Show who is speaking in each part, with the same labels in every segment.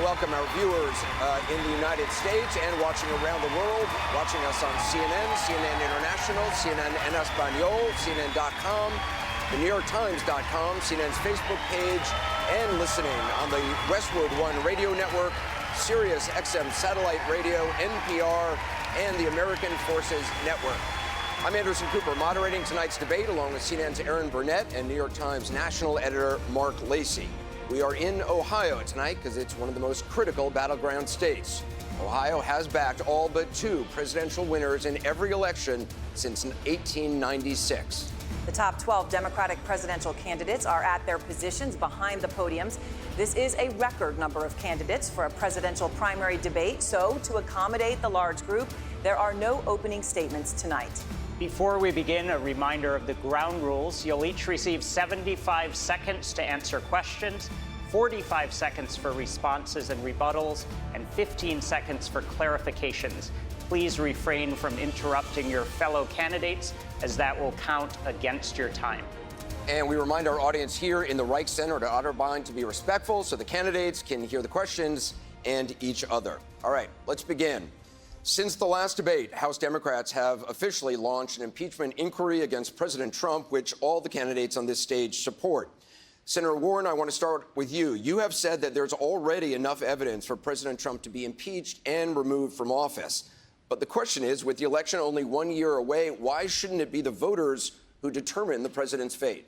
Speaker 1: welcome our viewers in the United States and watching around the world, watching us on CNN, CNN International, CNN en Español, CNN.com, the NewYorkTimes.com, CNN's Facebook page, and listening on the Westwood One Radio Network, Sirius XM Satellite Radio, NPR, and the American Forces Network. I'm Anderson Cooper, moderating tonight's debate along with CNN's Aaron Burnett and New York Times national editor Mark Lacey. We are in Ohio tonight because it's one of the most critical battleground states. Ohio has backed all but two presidential winners in every election since 1896.
Speaker 2: The top 12 Democratic presidential candidates are at their positions behind the podiums. This is a record number of candidates for a presidential primary debate, so to accommodate the large group, there are no opening statements tonight.
Speaker 3: Before we begin, a reminder of the ground rules. You'll each receive 75 seconds to answer questions, 45 seconds for responses and rebuttals, and 15 seconds for clarifications. Please refrain from interrupting your fellow candidates, as that will count against your time.
Speaker 1: And we remind our audience here in the Reich Center to Otterbein to be respectful so the candidates can hear the questions and each other. All right, let's begin. Since the last debate, House Democrats have officially launched an impeachment inquiry against President Trump, which all the candidates on this stage support. Senator Warren, I want to start with you. You have said that there's already enough evidence for President Trump to be impeached and removed from office. But the question is, with the election only 1 year away, why shouldn't it be the voters who determine the president's fate?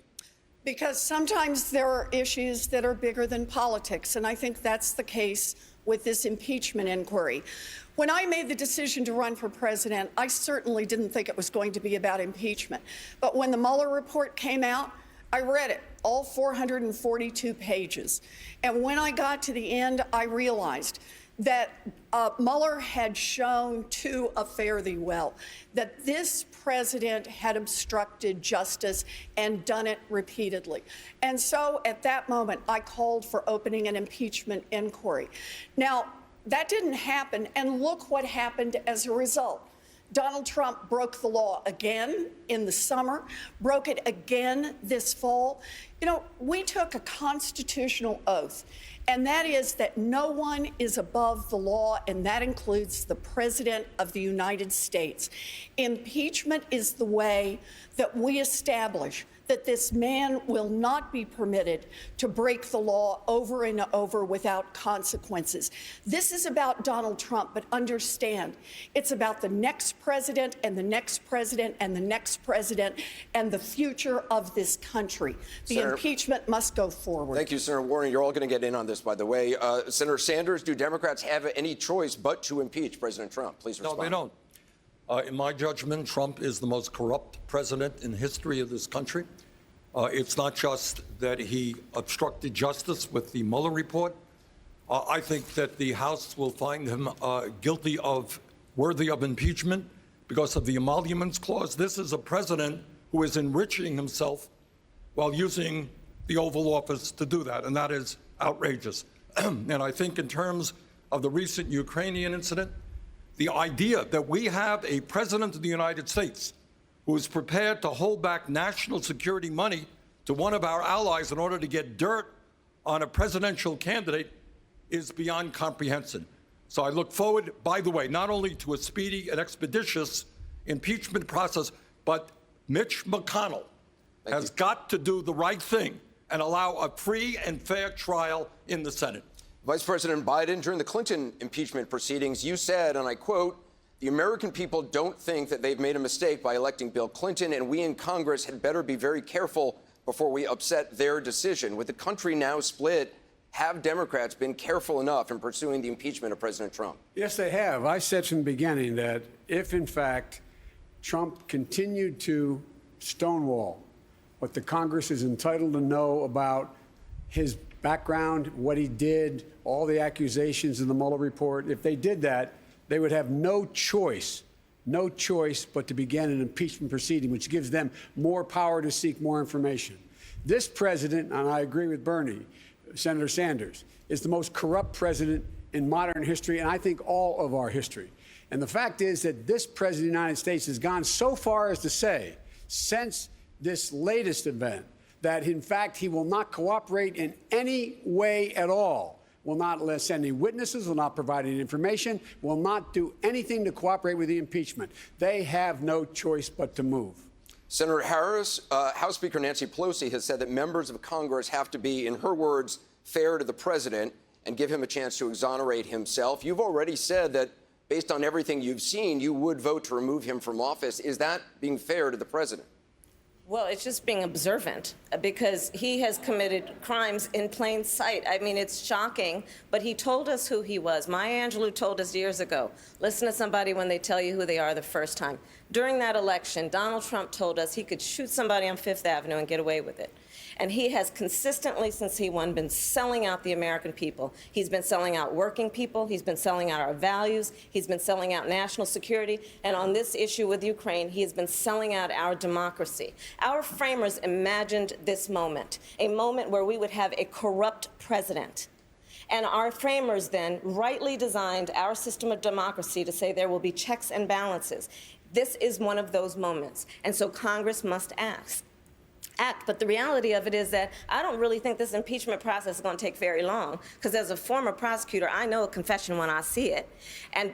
Speaker 4: Because sometimes there are issues that are bigger than politics, and I think that's the case with this impeachment inquiry. When I made the decision to run for president, I certainly didn't think it was going to be about impeachment. But when the Mueller report came out, I read it, all 442 pages. And when I got to the end, I realized that Mueller had shown to a fare thee well that this president had obstructed justice and done it repeatedly. And so at that moment, I called for opening an impeachment inquiry. Now, that didn't happen, and look what happened as a result. Donald Trump broke the law again in the summer, broke it again this fall. You know, we took a constitutional oath, and that is that no one is above the law, and that includes the President of the United States. Impeachment is the way that we establish that this man will not be permitted to break the law over and over without consequences. This is about Donald Trump, but understand, it's about the next president and the next president and the next president and the future of this country. The impeachment must go forward.
Speaker 1: Thank you, Senator Warren. You're all going to get in on this, by the way. Senator Sanders, do Democrats have any choice but to impeach President Trump? Please respond.
Speaker 5: No, they don't. In my judgment, Trump is the most corrupt president in the history of this country. It's not just that he obstructed justice with the Mueller report. I think that the House will find him worthy of impeachment because of the emoluments clause. This is a president who is enriching himself while using the Oval Office to do that, and that is outrageous. And I think in terms of the recent Ukrainian incident, the idea that we have a president of the United States who is prepared to hold back national security money to one of our allies in order to get dirt on a presidential candidate is beyond comprehension. So I look forward, by the way, not only to a speedy and expeditious impeachment process, but Mitch McConnell has got to do the right thing and allow a free and fair trial in the Senate.
Speaker 1: Vice President Biden, during the Clinton impeachment proceedings, you said, and I quote, "The American people don't think that they've made a mistake by electing Bill Clinton, and we in Congress had better be very careful before we upset their decision." With the country now split, have Democrats been careful enough in pursuing the impeachment of President Trump?
Speaker 6: Yes, they have. I said from the beginning that if, in fact, Trump continued to stonewall what the Congress is entitled to know about his background, what he did, all the accusations in the Mueller report, if they did that, they would have no choice but to begin an impeachment proceeding, which gives them more power to seek more information. This president, and I agree with Bernie, Senator Sanders, is the most corrupt president in modern history, and I think all of our history. And the fact is that this president of the United States has gone so far as to say, since this latest event, that in fact he will not cooperate in any way at all will not send any witnesses, will not provide any information, will not do anything to cooperate with the impeachment. They have no choice but to move.
Speaker 1: Senator Harris, House Speaker Nancy Pelosi has said that members of Congress have to be, in her words, fair to the president and give him a chance to exonerate himself. You've already said that, based on everything you've seen, you would vote to remove him from office. Is that being fair to the president?
Speaker 7: Well, it's just being observant, because he has committed crimes in plain sight. I mean, it's shocking, but he told us who he was. Maya Angelou told us years ago, listen to somebody when they tell you who they are the first time. During that election, Donald Trump told us he could shoot somebody on Fifth Avenue and get away with it. And he has consistently, since he won, been selling out the American people. He's been selling out working people. He's been selling out our values. He's been selling out national security. And on this issue with Ukraine, he has been selling out our democracy. Our framers imagined this moment, a moment where we would have a corrupt president. And our framers then rightly designed our system of democracy to say there will be checks and balances. This is one of those moments. And so Congress must act. But the reality of it is that I don't really think this impeachment process is going to take very long, because as a former prosecutor, I know a confession when I see it. And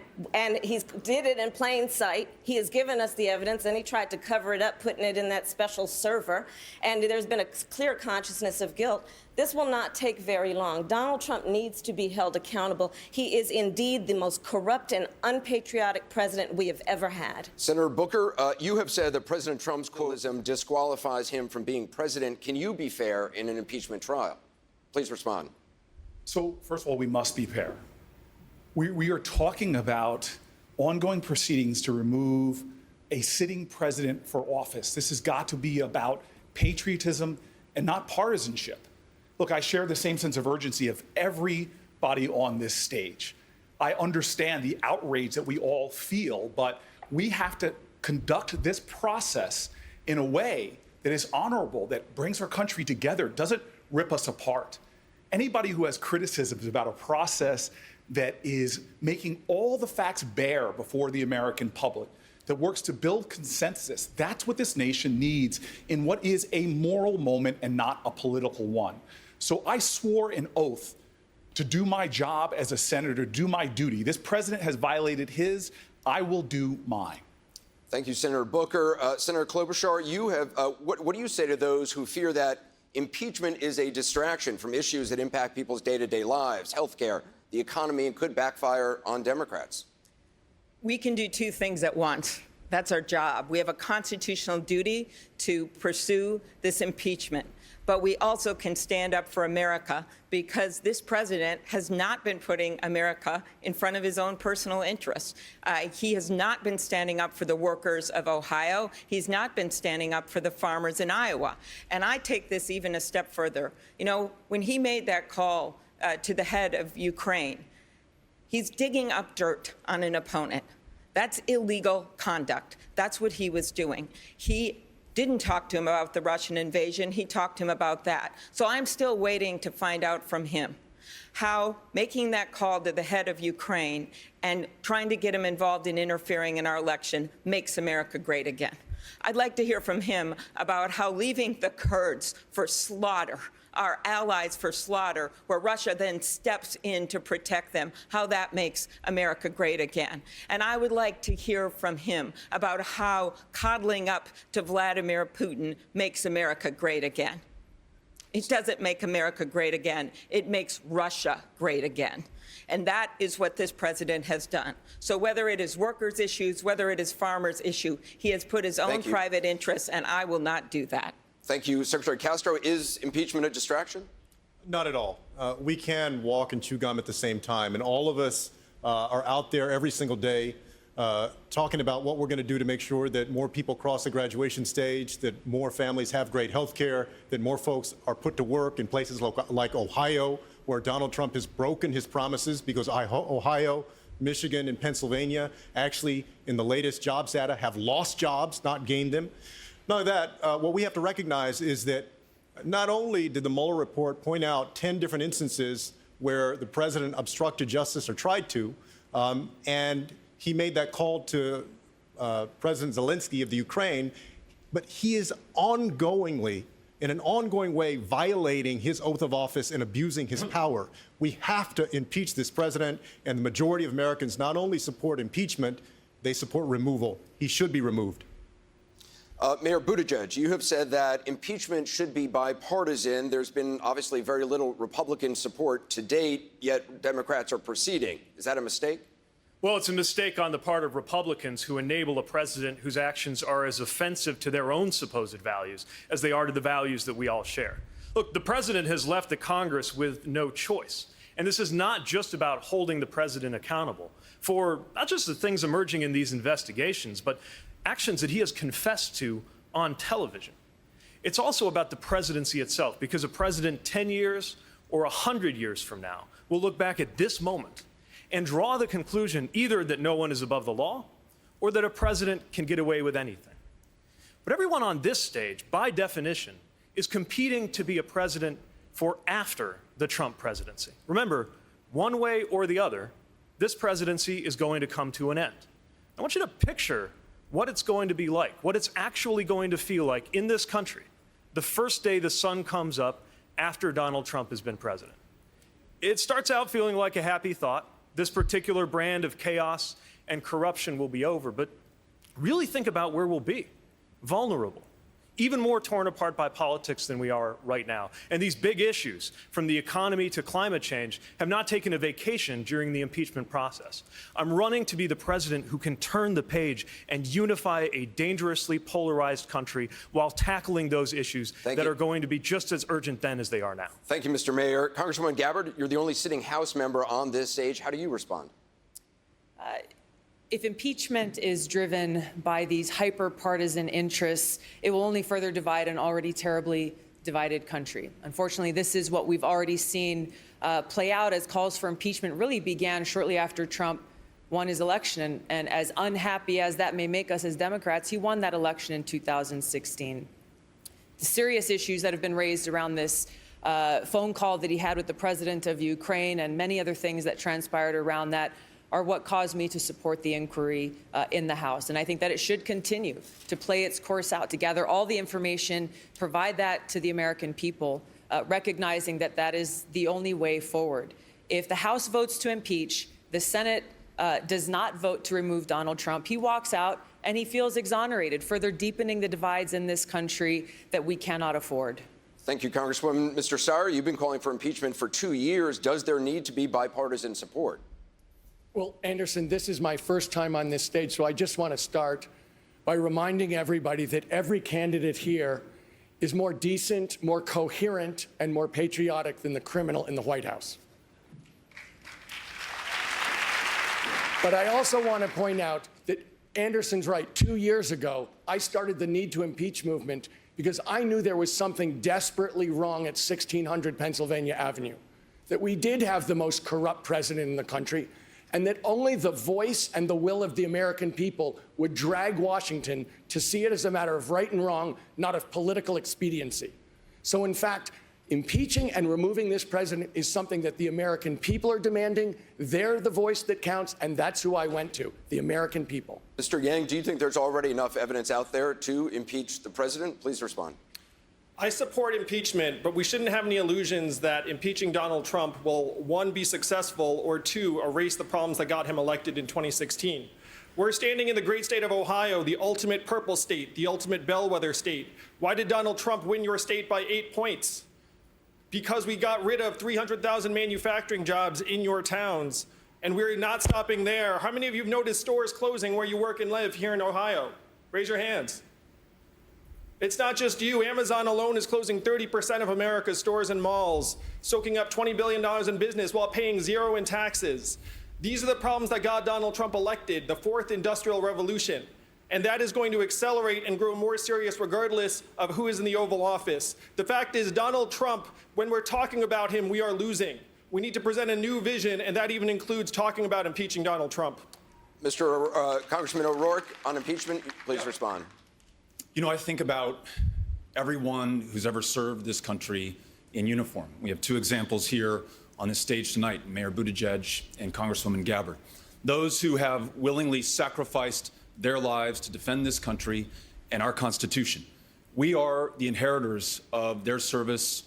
Speaker 7: he did it in plain sight. He has given us the evidence, and he tried to cover it up, putting it in that special server. And there's been a clear consciousness of guilt. This will not take very long. Donald Trump needs to be held accountable. He is indeed the most corrupt and unpatriotic president we have ever had.
Speaker 1: Senator Booker, you have said that President Trump's quotism disqualifies him from being president. Can you be fair in an impeachment trial? Please respond.
Speaker 8: So, first of all, we must be fair. We are talking about ongoing proceedings to remove a sitting president for office. This has got to be about patriotism and not partisanship. Look, I share the same sense of urgency of everybody on this stage. I understand the outrage that we all feel, but we have to conduct this process in a way that is honorable, that brings our country together, doesn't rip us apart. Anybody who has criticisms about a process that is making all the facts bare before the American public, that works to build consensus, that's what this nation needs in what is a moral moment and not a political one. So I swore an oath to do my job as a senator, do my duty. This president has violated his, I will do mine.
Speaker 1: Thank you, Senator Booker. Senator Klobuchar, you have, what do you say to those who fear that impeachment is a distraction from issues that impact people's day-to-day lives, healthcare, the economy, and could backfire on Democrats?
Speaker 9: We can do two things at once. That's our job. We have a constitutional duty to pursue this impeachment. But we also can stand up for America, because this president has not been putting America in front of his own personal interests. He has not been standing up for the workers of Ohio. He's not been standing up for the farmers in Iowa. And I take this even a step further. You know, when he made that call to the head of Ukraine, he's digging up dirt on an opponent. That's illegal conduct. That's what he was doing. He didn't talk to him about the Russian invasion. He talked to him about that. So I'm still waiting to find out from him how making that call to the head of Ukraine and trying to get him involved in interfering in our election makes America great again. I'd like to hear from him about how leaving the Kurds for slaughter, our allies for slaughter, where Russia then steps in to protect them, how that makes America great again. And I would like to hear from him about how coddling up to Vladimir Putin makes America great again. It doesn't make America great again. It makes Russia great again. And that is what this president has done. So whether it is workers' issues, whether it is farmers' issue, he has put his own private interests, and I will not do that.
Speaker 1: Thank you, Secretary Castro. Is impeachment a distraction?
Speaker 10: Not at all. We can walk and chew gum at the same time, and all of us are out there every single day talking about what we're going to do to make sure that more people cross the graduation stage, that more families have great health care, that more folks are put to work in places like Ohio, where Donald Trump has broken his promises, because Ohio, Michigan, and Pennsylvania actually, in the latest jobs data, have lost jobs, not gained them. Not only that, what we have to recognize is that not only did the Mueller report point out 10 different instances where the president obstructed justice or tried to, and he made that call to President Zelensky of the Ukraine, but he is ongoingly in an ongoing way violating his oath of office and abusing his power. We have to impeach this president, and the majority of Americans not only support impeachment, they support removal. He should be removed.
Speaker 1: Mayor Buttigieg, you have said that impeachment should be bipartisan. There's been obviously very little Republican support to date, yet Democrats are proceeding. Is that a mistake?
Speaker 11: Well, it's a mistake on the part of Republicans who enable a president whose actions are as offensive to their own supposed values as they are to the values that we all share. Look, the president has left the Congress with no choice. And this is not just about holding the president accountable for not just the things emerging in these investigations, but actions that he has confessed to on television. It's also about the presidency itself, because a president 10 years or 100 years from now will look back at this moment and draw the conclusion either that no one is above the law or that a president can get away with anything. But everyone on this stage, by definition, is competing to be a president for after the Trump presidency. Remember, one way or the other, this presidency is going to come to an end. I want you to picture what it's going to be like, what it's actually going to feel like in this country the first day the sun comes up after Donald Trump has been president. It starts out feeling like a happy thought. This particular brand of chaos and corruption will be over, but really think about where we'll be. Vulnerable, even more torn apart by politics than we are right now. And these big issues, from the economy to climate change, have not taken a vacation during the impeachment process. I'm running to be the president who can turn the page and unify a dangerously polarized country while tackling those issues that are going to be just as urgent then as they are now.
Speaker 1: Thank you, Mr. Mayor. Congresswoman Gabbard, you're the only sitting House member on this stage. How do you respond?
Speaker 12: If impeachment is driven by these hyper-partisan interests, it will only further divide an already terribly divided country. Unfortunately, this is what we've already seen play out as calls for impeachment really began shortly after Trump won his election. And as unhappy as that may make us as Democrats, he won that election in 2016. The serious issues that have been raised around this phone call that he had with the president of Ukraine and many other things that transpired around that are what caused me to support the inquiry in the House. And I think that it should continue to play its course out, to gather all the information, provide that to the American people, recognizing that that is the only way forward. If the House votes to impeach, the Senate does not vote to remove Donald Trump, he walks out and he feels exonerated, further deepening the divides in this country that we cannot afford.
Speaker 1: Thank you, Congresswoman. Mr. Steyer, you've been calling for impeachment for 2 years. Does there need to be bipartisan support?
Speaker 13: Well, Anderson, this is my first time on this stage, so I just want to start by reminding everybody that every candidate here is more decent, more coherent, and more patriotic than the criminal in the White House. But I also want to point out that Anderson's right. 2 years ago, I started the Need to Impeach movement because I knew there was something desperately wrong at 1600 Pennsylvania Avenue, that we did have the most corrupt president in the country, and that only the voice and the will of the American people would drag Washington to see it as a matter of right and wrong, not of political expediency. So in fact, impeaching and removing this president is something that the American people are demanding. They're the voice that counts, and that's who I went to, the American people.
Speaker 1: Mr. Yang, do you think there's already enough evidence out there to impeach the president? Please respond.
Speaker 14: I support impeachment, but we shouldn't have any illusions that impeaching Donald Trump will, one, be successful, or two, erase the problems that got him elected in 2016. We're standing in the great state of Ohio, the ultimate purple state, the ultimate bellwether state. Why did Donald Trump win your state by 8 points? Because we got rid of 300,000 manufacturing jobs in your towns, and we're not stopping there. How many of you have noticed stores closing where you work and live here in Ohio? Raise your hands. It's not just you. Amazon alone is closing 30% of America's stores and malls, soaking up $20 billion in business while paying zero in taxes. These are the problems that got Donald Trump elected, the fourth industrial revolution. And that is going to accelerate and grow more serious regardless of who is in the Oval Office. The fact is, Donald Trump, when we're talking about him, we are losing. We need to present a new vision, and that even includes talking about impeaching Donald Trump.
Speaker 1: Mr. Congressman O'Rourke, on impeachment, please respond.
Speaker 15: You know, I think about everyone who's ever served this country in uniform. We have two examples here on this stage tonight, Mayor Buttigieg and Congresswoman Gabbard. Those who have willingly sacrificed their lives to defend this country and our Constitution. We are the inheritors of their service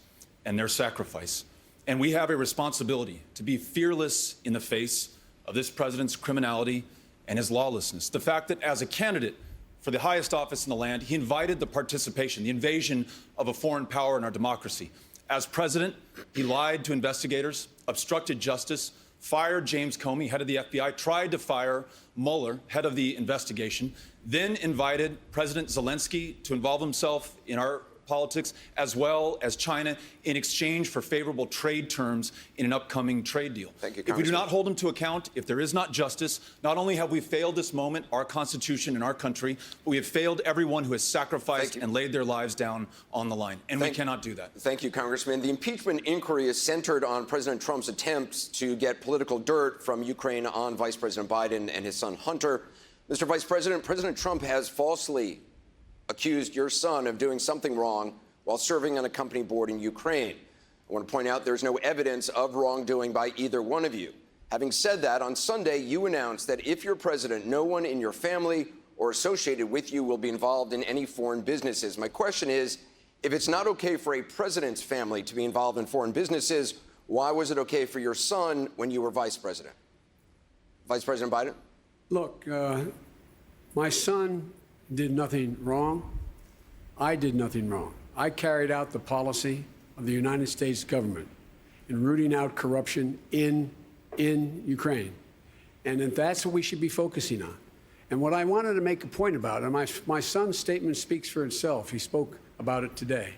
Speaker 15: and their sacrifice. And we have a responsibility to be fearless in the face of this president's criminality and his lawlessness. The fact that as a candidate for the highest office in the land, he invited the participation, the invasion of a foreign power in our democracy. As president, he lied to investigators, obstructed justice, fired James Comey, head of the FBI, tried to fire Mueller, head of the investigation, then invited President Zelensky to involve himself in our politics, as well as China, in exchange for favorable trade terms in an upcoming trade deal.
Speaker 1: Thank you,
Speaker 15: if we do not hold him to account, if there is not justice, not only have we failed this moment, our Constitution and our country, but we have failed everyone who has sacrificed and laid their lives down on the line. And we cannot do that.
Speaker 1: Thank you, Congressman. The impeachment inquiry is centered on President Trump's attempts to get political dirt from Ukraine on Vice President Biden and his son Hunter. Mr. Vice President, President Trump has falsely accused your son of doing something wrong while serving on a company board in Ukraine. I want to point out there's no evidence of wrongdoing by either one of you. Having said that, on Sunday, you announced that if you're president, no one in your family or associated with you will be involved in any foreign businesses. My question is, if it's not okay for a president's family to be involved in foreign businesses, why was it okay for your son when you were vice president? Vice President Biden?
Speaker 6: Look, my son did nothing wrong. I did nothing wrong. I carried out the policy of the United States government in rooting out corruption in Ukraine. And that's what we should be focusing on. And what I wanted to make a point about, and my son's statement speaks for itself. He spoke about it today.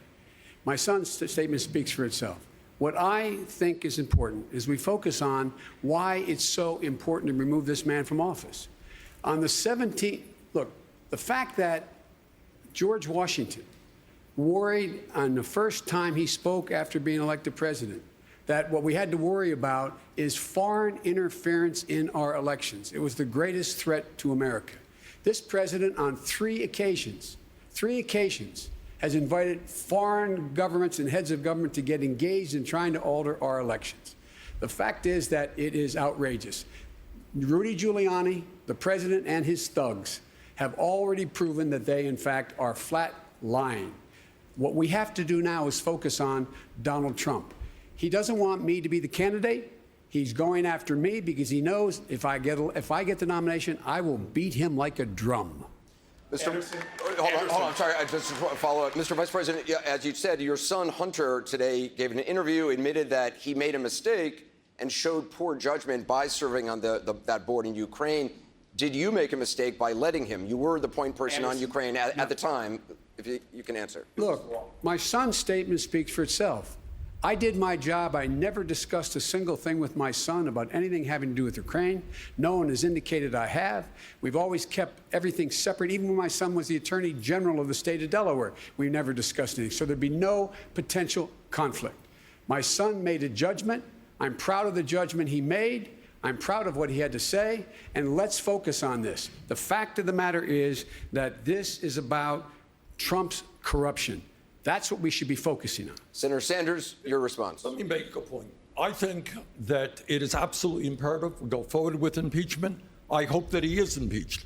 Speaker 6: My son's statement speaks for itself. What I think is important is we focus on why it's so important to remove this man from office. On the 17th, look, the fact that George Washington worried on the first time he spoke after being elected president that what we had to worry about is foreign interference in our elections. It was the greatest threat to America. This president on three occasions, has invited foreign governments and heads of government to get engaged in trying to alter our elections. The fact is that it is outrageous. Rudy Giuliani, the president, and his thugs have already proven that they, in fact, are flat lying. What we have to do now is focus on Donald Trump. He doesn't want me to be the candidate. He's going after me because he knows if I get the nomination, I will beat him like a drum.
Speaker 1: Hold on, I'm sorry, I just want to follow up. Mr. Vice President, as you said, your son Hunter today gave an interview, admitted that he made a mistake and showed poor judgment by serving on that board in Ukraine. Did you make a mistake by letting him? You were the point person on Ukraine at the time, if you can answer.
Speaker 6: Look, my son's statement speaks for itself. I did my job. I never discussed a single thing with my son about anything having to do with Ukraine. No one has indicated I have. We've always kept everything separate. Even when my son was the Attorney General of the state of Delaware, we never discussed anything. So there'd be no potential conflict. My son made a judgment. I'm proud of the judgment he made. I'm proud of what he had to say. And let's focus on this. The fact of the matter is that this is about Trump's corruption. That's what we should be focusing on.
Speaker 1: Senator Sanders, your response.
Speaker 5: Let me make a point. I think that it is absolutely imperative we go forward with impeachment. I hope that he is impeached.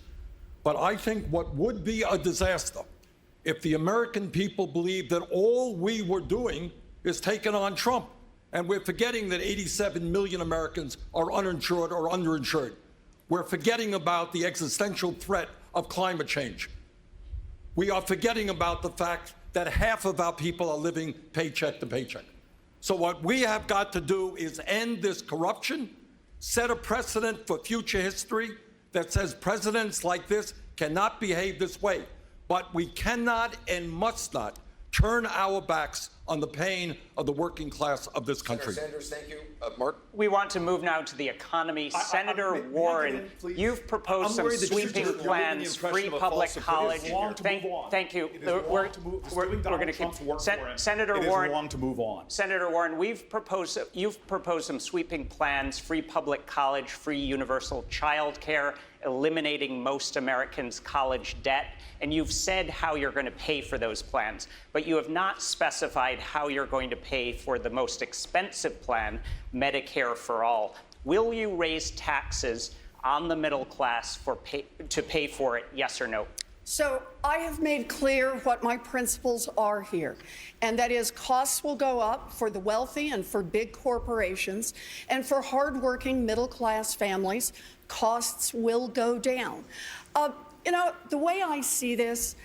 Speaker 5: But I think what would be a disaster if the American people believe that all we were doing is taking on Trump, and we're forgetting that 87 million Americans are uninsured or underinsured. We're forgetting about the existential threat of climate change. We are forgetting about the fact that half of our people are living paycheck to paycheck. So what we have got to do is end this corruption, set a precedent for future history that says presidents like this cannot behave this way. But we cannot and must not turn our backs on the pain of the working class of this country.
Speaker 1: Senator Sanders, thank you. Mark?
Speaker 3: We want to move now to the economy. Senator Warren, you've proposed some sweeping plans, free public college. Thank you. We're going to keep. Senator Warren,
Speaker 8: wrong to move on.
Speaker 3: Senator Warren, you've proposed some sweeping plans: free public college, free universal child care, eliminating most Americans' college debt. And you've said how you're going to pay for those plans, but you have not specified how you're going to pay for the most expensive plan, Medicare for all. Will you raise taxes on the middle class to pay for it, yes or no?
Speaker 4: So I have made clear what my principles are here, and that is costs will go up for the wealthy and for big corporations, and for hardworking middle-class families, costs will go down. You know, the way I see this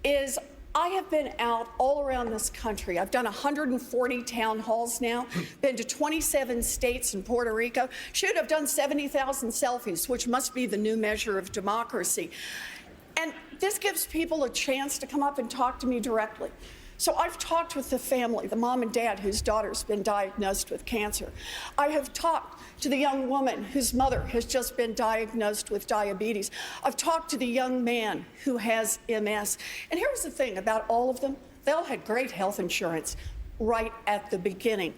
Speaker 4: is I have been out all around this country. I've done 140 town halls now, been to 27 states and Puerto Rico. Should have done 70,000 selfies, which must be the new measure of democracy. And this gives people a chance to come up and talk to me directly. So I've talked with the family, the mom and dad whose daughter's been diagnosed with cancer. I have talked to the young woman whose mother has just been diagnosed with diabetes. I've talked to the young man who has MS. And here's the thing about all of them. They all had great health insurance right at the beginning.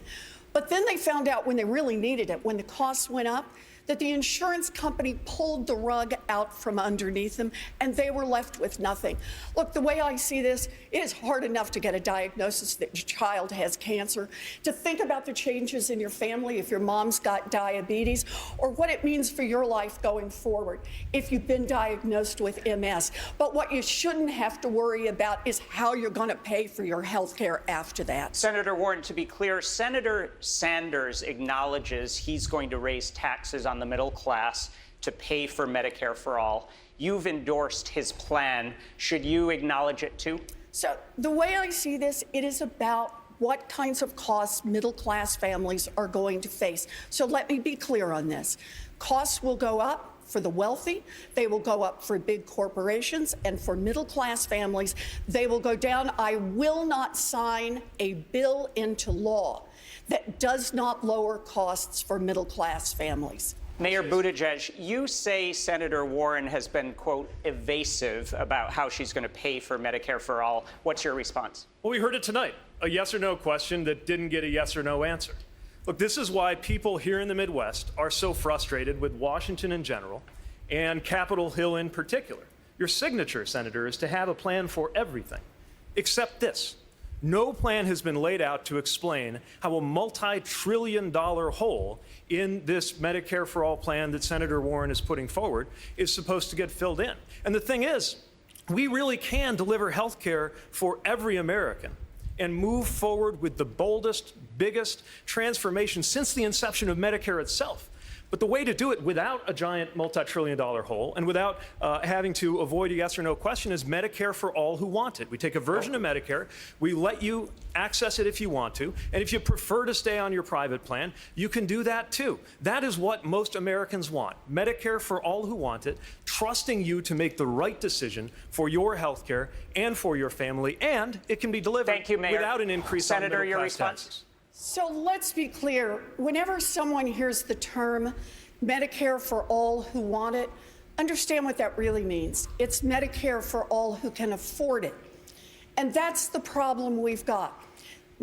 Speaker 4: But then they found out when they really needed it, when the costs went up, that the insurance company pulled the rug out from underneath them, and they were left with nothing. Look, the way I see this, it is hard enough to get a diagnosis that your child has cancer, to think about the changes in your family if your mom's got diabetes, or what it means for your life going forward if you've been diagnosed with MS. But what you shouldn't have to worry about is how you're going to pay for your health care after that.
Speaker 3: Senator Warren, to be clear, Senator Sanders acknowledges he's going to raise taxes on the middle class to pay for Medicare for all. You've endorsed his plan. Should you acknowledge it too?
Speaker 4: So the way I see this, it is about what kinds of costs middle-class families are going to face. So let me be clear on this. Costs will go up for the wealthy, they will go up for big corporations, and for middle-class families, they will go down. I will not sign a bill into law that does not lower costs for middle-class families.
Speaker 3: Mayor Buttigieg, you say Senator Warren has been, quote, evasive about how she's going to pay for Medicare for all. What's your response?
Speaker 11: Well, we heard it tonight, a yes or no question that didn't get a yes or no answer. Look, this is why people here in the Midwest are so frustrated with Washington in general and Capitol Hill in particular. Your signature, Senator, is to have a plan for everything, except this. No plan has been laid out to explain how a multi-trillion-dollar hole in this Medicare for all plan that Senator Warren is putting forward is supposed to get filled in. And the thing is, we really can deliver health care for every American and move forward with the boldest, biggest transformation since the inception of Medicare itself. But the way to do it without a giant multi-trillion-dollar hole and without having to avoid a yes or no question is Medicare for all who want it. We take a version of Medicare, we let you access it if you want to, and if you prefer to stay on your private plan, you can do that too. That is what most Americans want. Medicare for all who want it, trusting you to make the right decision for your health care and for your family, and it can be delivered without an increase on middle-class taxes.
Speaker 4: So let's be clear. Whenever someone hears the term Medicare for all who want it, understand what that really means. It's Medicare for all who can afford it. And that's the problem we've got.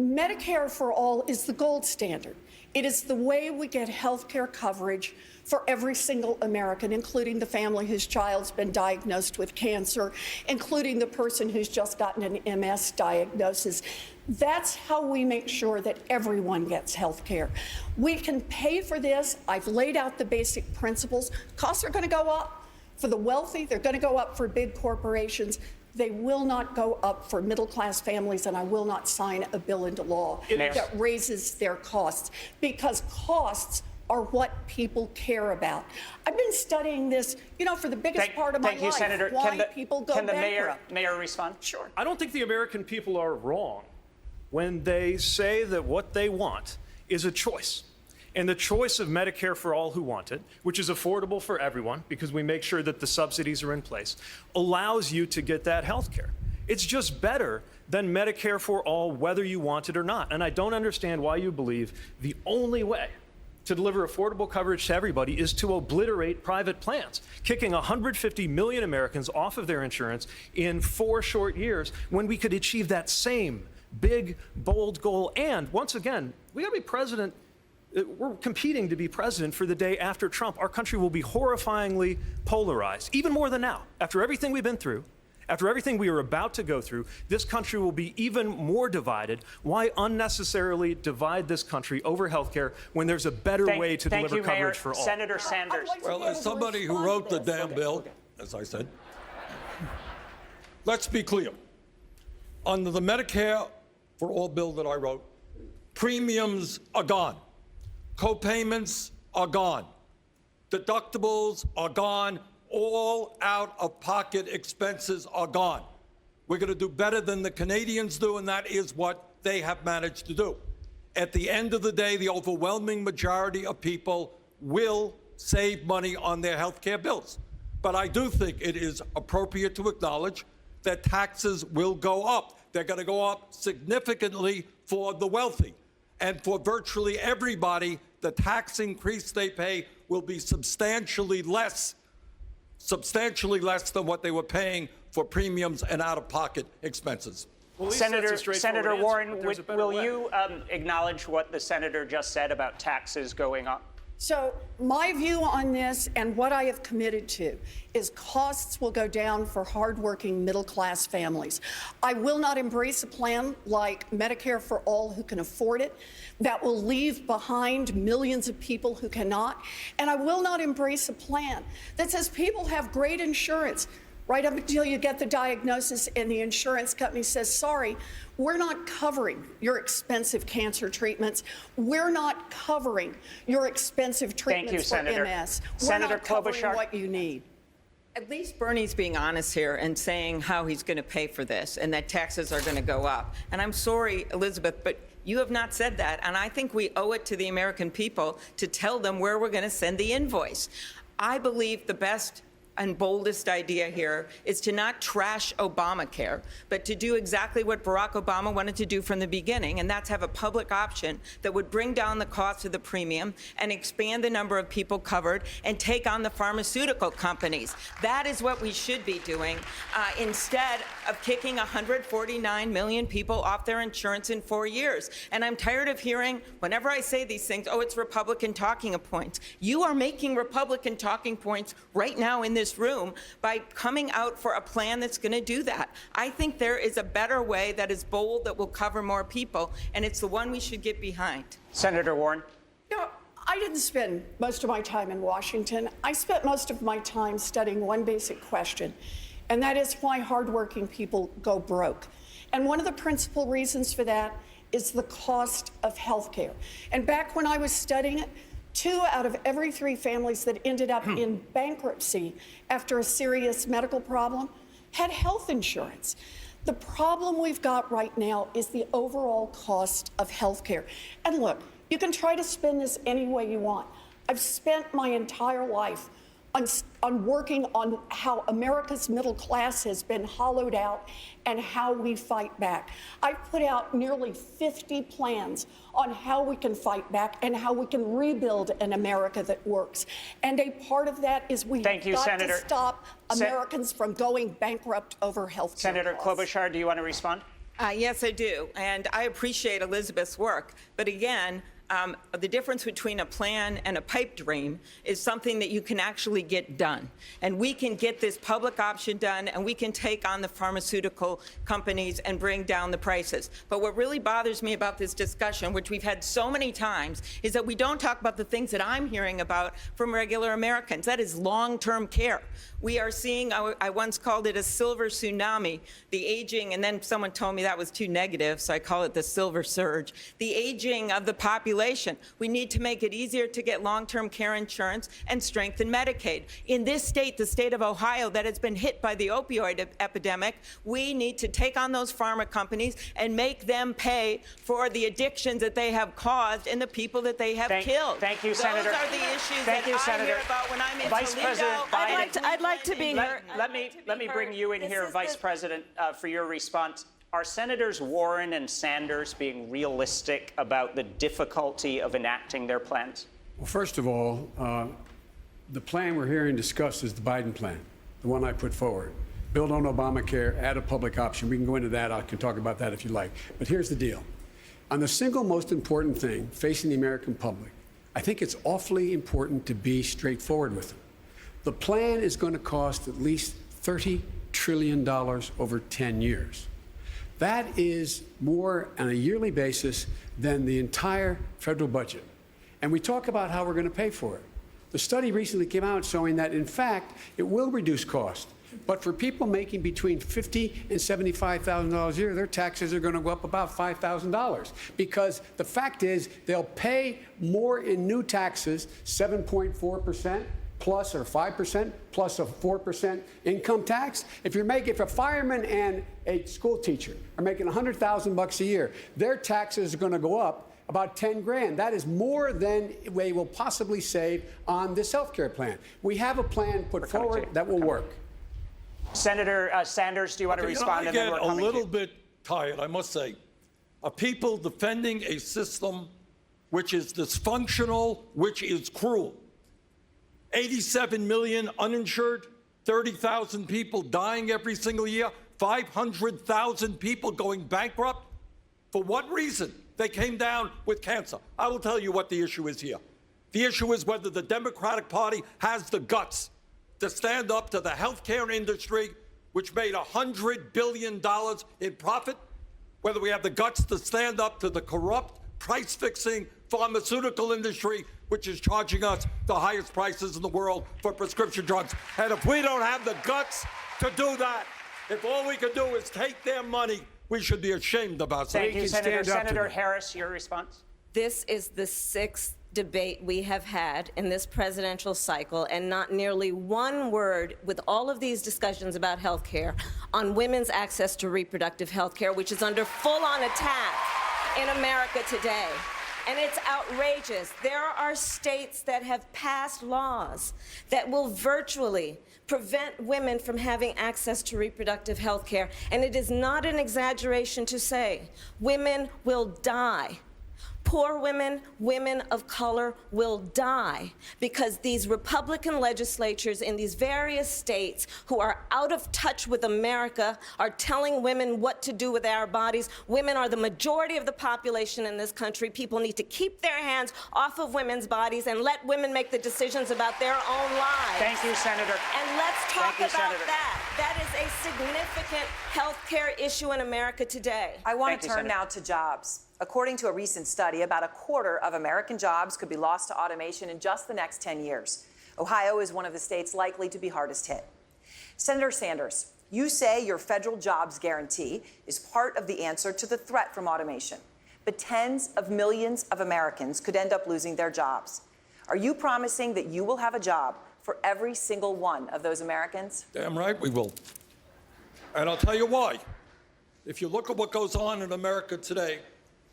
Speaker 4: Medicare for all is the gold standard. It is the way we get health care coverage for every single American, including the family whose child's been diagnosed with cancer, including the person who's just gotten an MS diagnosis. That's how we make sure that everyone gets health care. We can pay for this. I've laid out the basic principles. Costs are going to go up for the wealthy. They're going to go up for big corporations. They will not go up for middle-class families, and I will not sign a bill into law that raises their costs, because costs are what people care about. I've been studying this, you know, for the biggest part of my life.
Speaker 3: Senator.
Speaker 4: Why people go
Speaker 3: Can the
Speaker 4: bankrupt.
Speaker 3: mayor respond?
Speaker 4: Sure.
Speaker 11: I don't think the American people are wrong when they say that what they want is a choice. And the choice of Medicare for all who want it, which is affordable for everyone because we make sure that the subsidies are in place, allows you to get that health care. It's just better than Medicare for all, whether you want it or not. And I don't understand why you believe the only way to deliver affordable coverage to everybody is to obliterate private plans, kicking 150 million Americans off of their insurance in 4 short years when we could achieve that same big, bold goal. And once again, we got to be president. We're competing to be president for the day after Trump. Our country will be horrifyingly polarized, even more than now. After everything we've been through, after everything we are about to go through, this country will be even more divided. Why unnecessarily divide this country over health care when there's a better way to deliver coverage for all?
Speaker 3: Senator Sanders.
Speaker 5: Well, as somebody who wrote the damn bill, as I said, let's be clear. Under the Medicare for All bill that I wrote, premiums are gone. Co-payments are gone. Deductibles are gone. All out-of-pocket expenses are gone. We're going to do better than the Canadians do, and that is what they have managed to do. At the end of the day, the overwhelming majority of people will save money on their health care bills. But I do think it is appropriate to acknowledge that taxes will go up. They're going to go up significantly for the wealthy. And for virtually everybody, the tax increase they pay will be substantially less than what they were paying for premiums and out-of-pocket expenses.
Speaker 11: Well,
Speaker 3: Senator Warren, will you acknowledge what the senator just said about taxes going up?
Speaker 4: So my view on this and what I have committed to is costs will go down for hardworking middle-class families. I will not embrace a plan like Medicare for All who can afford it that will leave behind millions of people who cannot. And I will not embrace a plan that says people have great insurance right up until you get the diagnosis and the insurance company says, sorry, we're not covering your expensive cancer treatments. We're not covering your expensive treatments for MS. We're not covering what you need.
Speaker 9: At least Bernie's being honest here and saying how he's going to pay for this and that taxes are going to go up. And I'm sorry, Elizabeth, but you have not said that. And I think we owe it to the American people to tell them where we're going to send the invoice. I believe the best and boldest idea here is to not trash Obamacare, but to do exactly what Barack Obama wanted to do from the beginning, and that's have a public option that would bring down the cost of the premium and expand the number of people covered and take on the pharmaceutical companies. That is what we should be doing instead of kicking 149 million people off their insurance in 4 years. And I'm tired of hearing, whenever I say these things, oh, it's Republican talking points. You are making Republican talking points right now in this room by coming out for a plan that's going to do that. I think there is a better way that is bold that will cover more people, and it's the one we should get behind.
Speaker 3: Senator Warren.
Speaker 4: You know, I didn't spend most of my time in Washington. I spent most of my time studying one basic question, and that is why hardworking people go broke. And one of the principal reasons for that is the cost of health care. And back when I was studying it, 2 out of every 3 families that ended up in bankruptcy after a serious medical problem had health insurance. The problem we've got right now is the overall cost of health care. And look, you can try to spin this any way you want. I've spent my entire life on working on how America's middle class has been hollowed out and how we fight back. I've put out nearly 50 plans on how we can fight back and how we can rebuild an America that works. And a part of that is we have got to stop Americans from going bankrupt over health care
Speaker 3: Senator Klobuchar, do you want to respond?
Speaker 9: Yes, I do. And I appreciate Elizabeth's work. But again, the difference between a plan and a pipe dream is something that you can actually get done. And we can get this public option done, and we can take on the pharmaceutical companies and bring down the prices. But what really bothers me about this discussion, which we've had so many times, is that we don't talk about the things that I'm hearing about from regular Americans. That is long-term care. We are seeing, I once called it a silver tsunami, the aging, and then someone told me that was too negative, so I call it the silver surge. The aging of the population. We need to make it easier to get long-term care insurance and strengthen Medicaid. In this state, the state of Ohio, that has been hit by the opioid epidemic, we need to take on those pharma companies and make them pay for the addictions that they have caused and the people that they have killed.
Speaker 3: Thank you, Senator.
Speaker 9: Those are the issues that I hear about when I'm in
Speaker 3: Vice President Biden.
Speaker 7: I'd like to be heard.
Speaker 3: Let me bring you in here, Vice President, for your response. Are Senators Warren and Sanders being realistic about the difficulty of enacting their plans?
Speaker 6: Well, first of all, the plan we're hearing discussed is the Biden plan, the one I put forward. Build on Obamacare, add a public option. We can go into that. I can talk about that if you like. But here's the deal. On the single most important thing facing the American public, I think it's awfully important to be straightforward with them. The plan is going to cost at least $30 trillion over 10 years. That is more on a yearly basis than the entire federal budget. And we talk about how we're going to pay for it. The study recently came out showing that, in fact, it will reduce cost But for people making between $50,000 and $75,000 a year, their taxes are going to go up about $5,000 because the fact is they'll pay more in new taxes, 7.4%. Plus or 5% plus a 4% income tax. If a fireman and a school teacher are making $100,000 a year, their taxes are going to go up about 10 grand. That is more than they will possibly save on this health care plan. We have a plan put forward that will work.
Speaker 3: Senator Sanders, do you want to respond?
Speaker 5: I get a little bit tired, I must say, of people defending a system which is dysfunctional, which is cruel. 87 million uninsured, 30,000 people dying every single year, 500,000 people going bankrupt. For what reason? They came down with cancer. I will tell you what the issue is here. The issue is whether the Democratic Party has the guts to stand up to the healthcare industry, which made $100 billion in profit, whether we have the guts to stand up to the corrupt, price-fixing pharmaceutical industry, which is charging us the highest prices in the world for prescription drugs. And if we don't have the guts to do that, if all we can do is take their money, we should be ashamed about
Speaker 3: Thank you, Senator. Senator Harris, your response?
Speaker 7: This is the 6th debate we have had in this presidential cycle, and not nearly one word with all of these discussions about health care on women's access to reproductive health care, which is under full-on attack in America today. And it's outrageous. There are states that have passed laws that will virtually prevent women from having access to reproductive health care. And it is not an exaggeration to say women will die. Poor women, women of color will die because these Republican legislatures in these various states who are out of touch with America are telling women what to do with our bodies. Women are the majority of the population in this country. People need to keep their hands off of women's bodies and let women make the decisions about their own lives.
Speaker 3: Thank you, Senator.
Speaker 7: And let's talk about that. That is a significant health care issue in America today.
Speaker 2: I want to turn now to jobs. According to a recent study, about a quarter of American jobs could be lost to automation in just the next 10 years. Ohio is one of the states likely to be hardest hit. Senator Sanders, you say your federal jobs guarantee is part of the answer to the threat from automation. But tens of millions of Americans could end up losing their jobs. Are you promising that you will have a job for every single one of those Americans?
Speaker 5: Damn right we will. And I'll tell you why. If you look at what goes on in America today,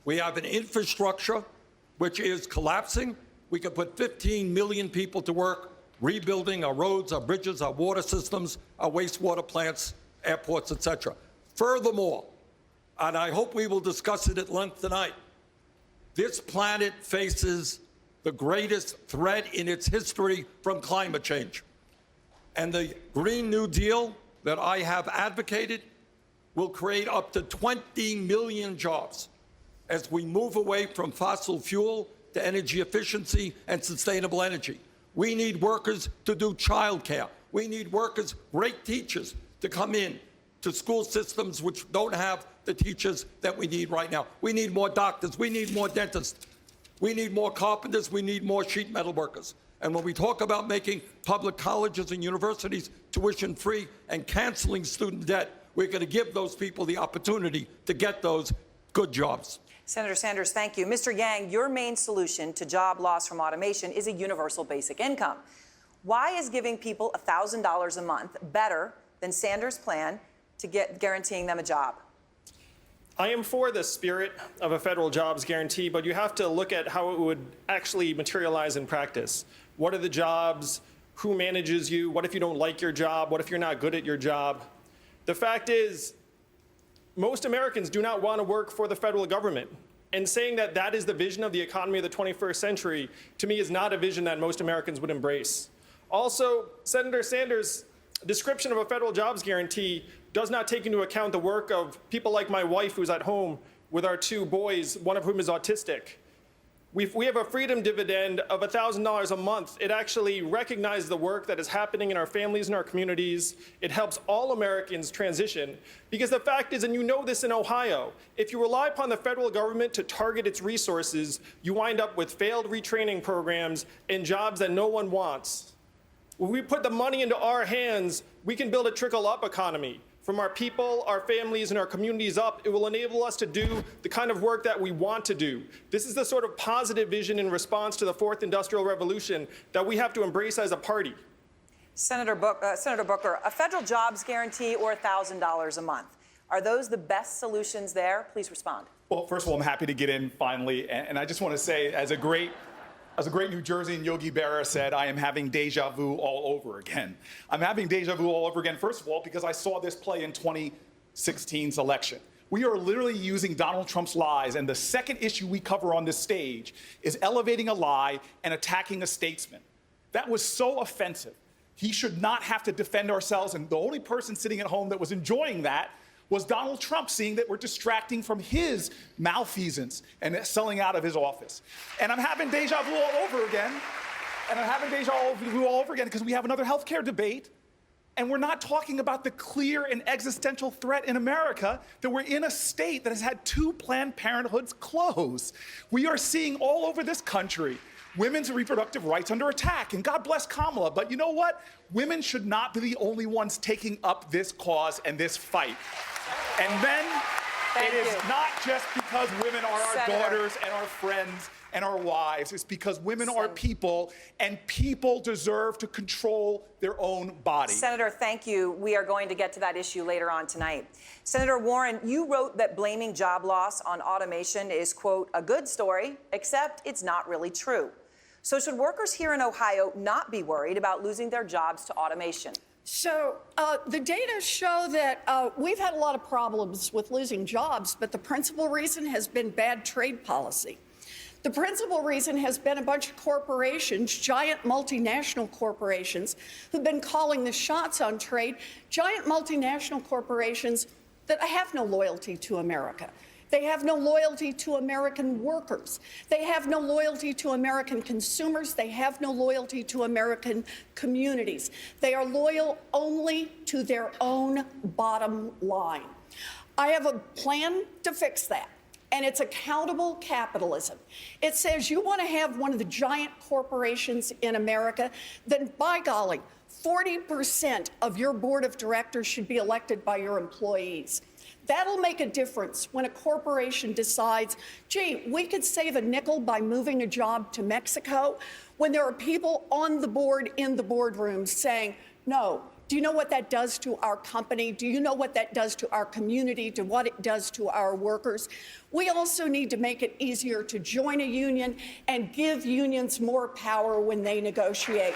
Speaker 5: we have an infrastructure which is collapsing. We could put 15 million people to work rebuilding our roads, our bridges, our water systems, our wastewater plants, airports, etc. Furthermore, and I hope we will discuss it at length tonight, this planet faces the greatest threat in its history from climate change. And the Green New Deal that I have advocated will create up to 20 million jobs as we move away from fossil fuel to energy efficiency and sustainable energy. We need workers to do childcare. We need workers, great teachers, to come in to school systems which don't have the teachers that we need right now. We need more doctors. We need more dentists. We need more carpenters. We need more sheet metal workers. And when we talk about making public colleges and universities tuition-free and canceling student debt, we're going to give those people the opportunity to get those good jobs.
Speaker 2: Senator Sanders, thank you. Mr. Yang, your main solution to job loss from automation is a universal basic income. Why is giving people $1,000 a month better than Sanders' plan to guaranteeing them a job?
Speaker 14: I am for the spirit of a federal jobs guarantee, but you have to look at how it would actually materialize in practice. What are the jobs? Who manages you? What if you don't like your job? What if you're not good at your job? The fact is, most Americans do not want to work for the federal government. And saying that that is the vision of the economy of the 21st century, to me, is not a vision that most Americans would embrace. Also, Senator Sanders' description of a federal jobs guarantee does not take into account the work of people like my wife, who's at home with our 2 boys, one of whom is autistic. We have a freedom dividend of $1,000 a month. It actually recognizes the work that is happening in our families and our communities. It helps all Americans transition. Because the fact is, and you know this in Ohio, if you rely upon the federal government to target its resources, you wind up with failed retraining programs and jobs that no one wants. When we put the money into our hands, we can build a trickle-up economy. From our people, our families, and our communities up, it will enable us to do the kind of work that we want to do. This is the sort of positive vision in response to the fourth industrial revolution that we have to embrace as a party.
Speaker 2: Senator Booker, a federal jobs guarantee or $1,000 a month. Are those the best solutions there? Please respond.
Speaker 8: Well, first of all, I'm happy to get in finally. And I just want to say, as a great New Jerseyan Yogi Berra said, I am having deja vu all over again. I'm having deja vu all over again, first of all, because I saw this play in 2016's election. We are literally using Donald Trump's lies, and the second issue we cover on this stage is elevating a lie and attacking a statesman. That was so offensive. He should not have to defend ourselves, and the only person sitting at home that was enjoying that was Donald Trump, seeing that we're distracting from his malfeasance and selling out of his office. And I'm having deja vu all over again. And I'm having deja vu all over again because we have another healthcare debate, and we're not talking about the clear and existential threat in America that we're in a state that has had 2 Planned Parenthoods close. We are seeing all over this country women's reproductive rights under attack, and God bless Kamala, but you know what? Women should not be the only ones taking up this cause and this fight. And then it is not just because women are our daughters and our friends and our wives. It's because women are people, and people deserve to control their own body.
Speaker 2: Senator, thank you. We are going to get to that issue later on tonight. Senator Warren, you wrote that blaming job loss on automation is, quote, a good story, except it's not really true. So should workers here in Ohio not be worried about losing their jobs to automation?
Speaker 4: So the data show that we've had a lot of problems with losing jobs, but the principal reason has been bad trade policy. The principal reason has been a bunch of corporations, giant multinational corporations, who've been calling the shots on trade, giant multinational corporations that have no loyalty to America. They have no loyalty to American workers. They have no loyalty to American consumers. They have no loyalty to American communities. They are loyal only to their own bottom line. I have a plan to fix that, and it's accountable capitalism. It says you want to have one of the giant corporations in America, then by golly, 40% of your board of directors should be elected by your employees. That'll make a difference when a corporation decides, gee, we could save a nickel by moving a job to Mexico, when there are people on the board in the boardroom saying, no. Do you know what that does to our company? Do you know what that does to our community, to what it does to our workers? We also need to make it easier to join a union and give unions more power when they negotiate.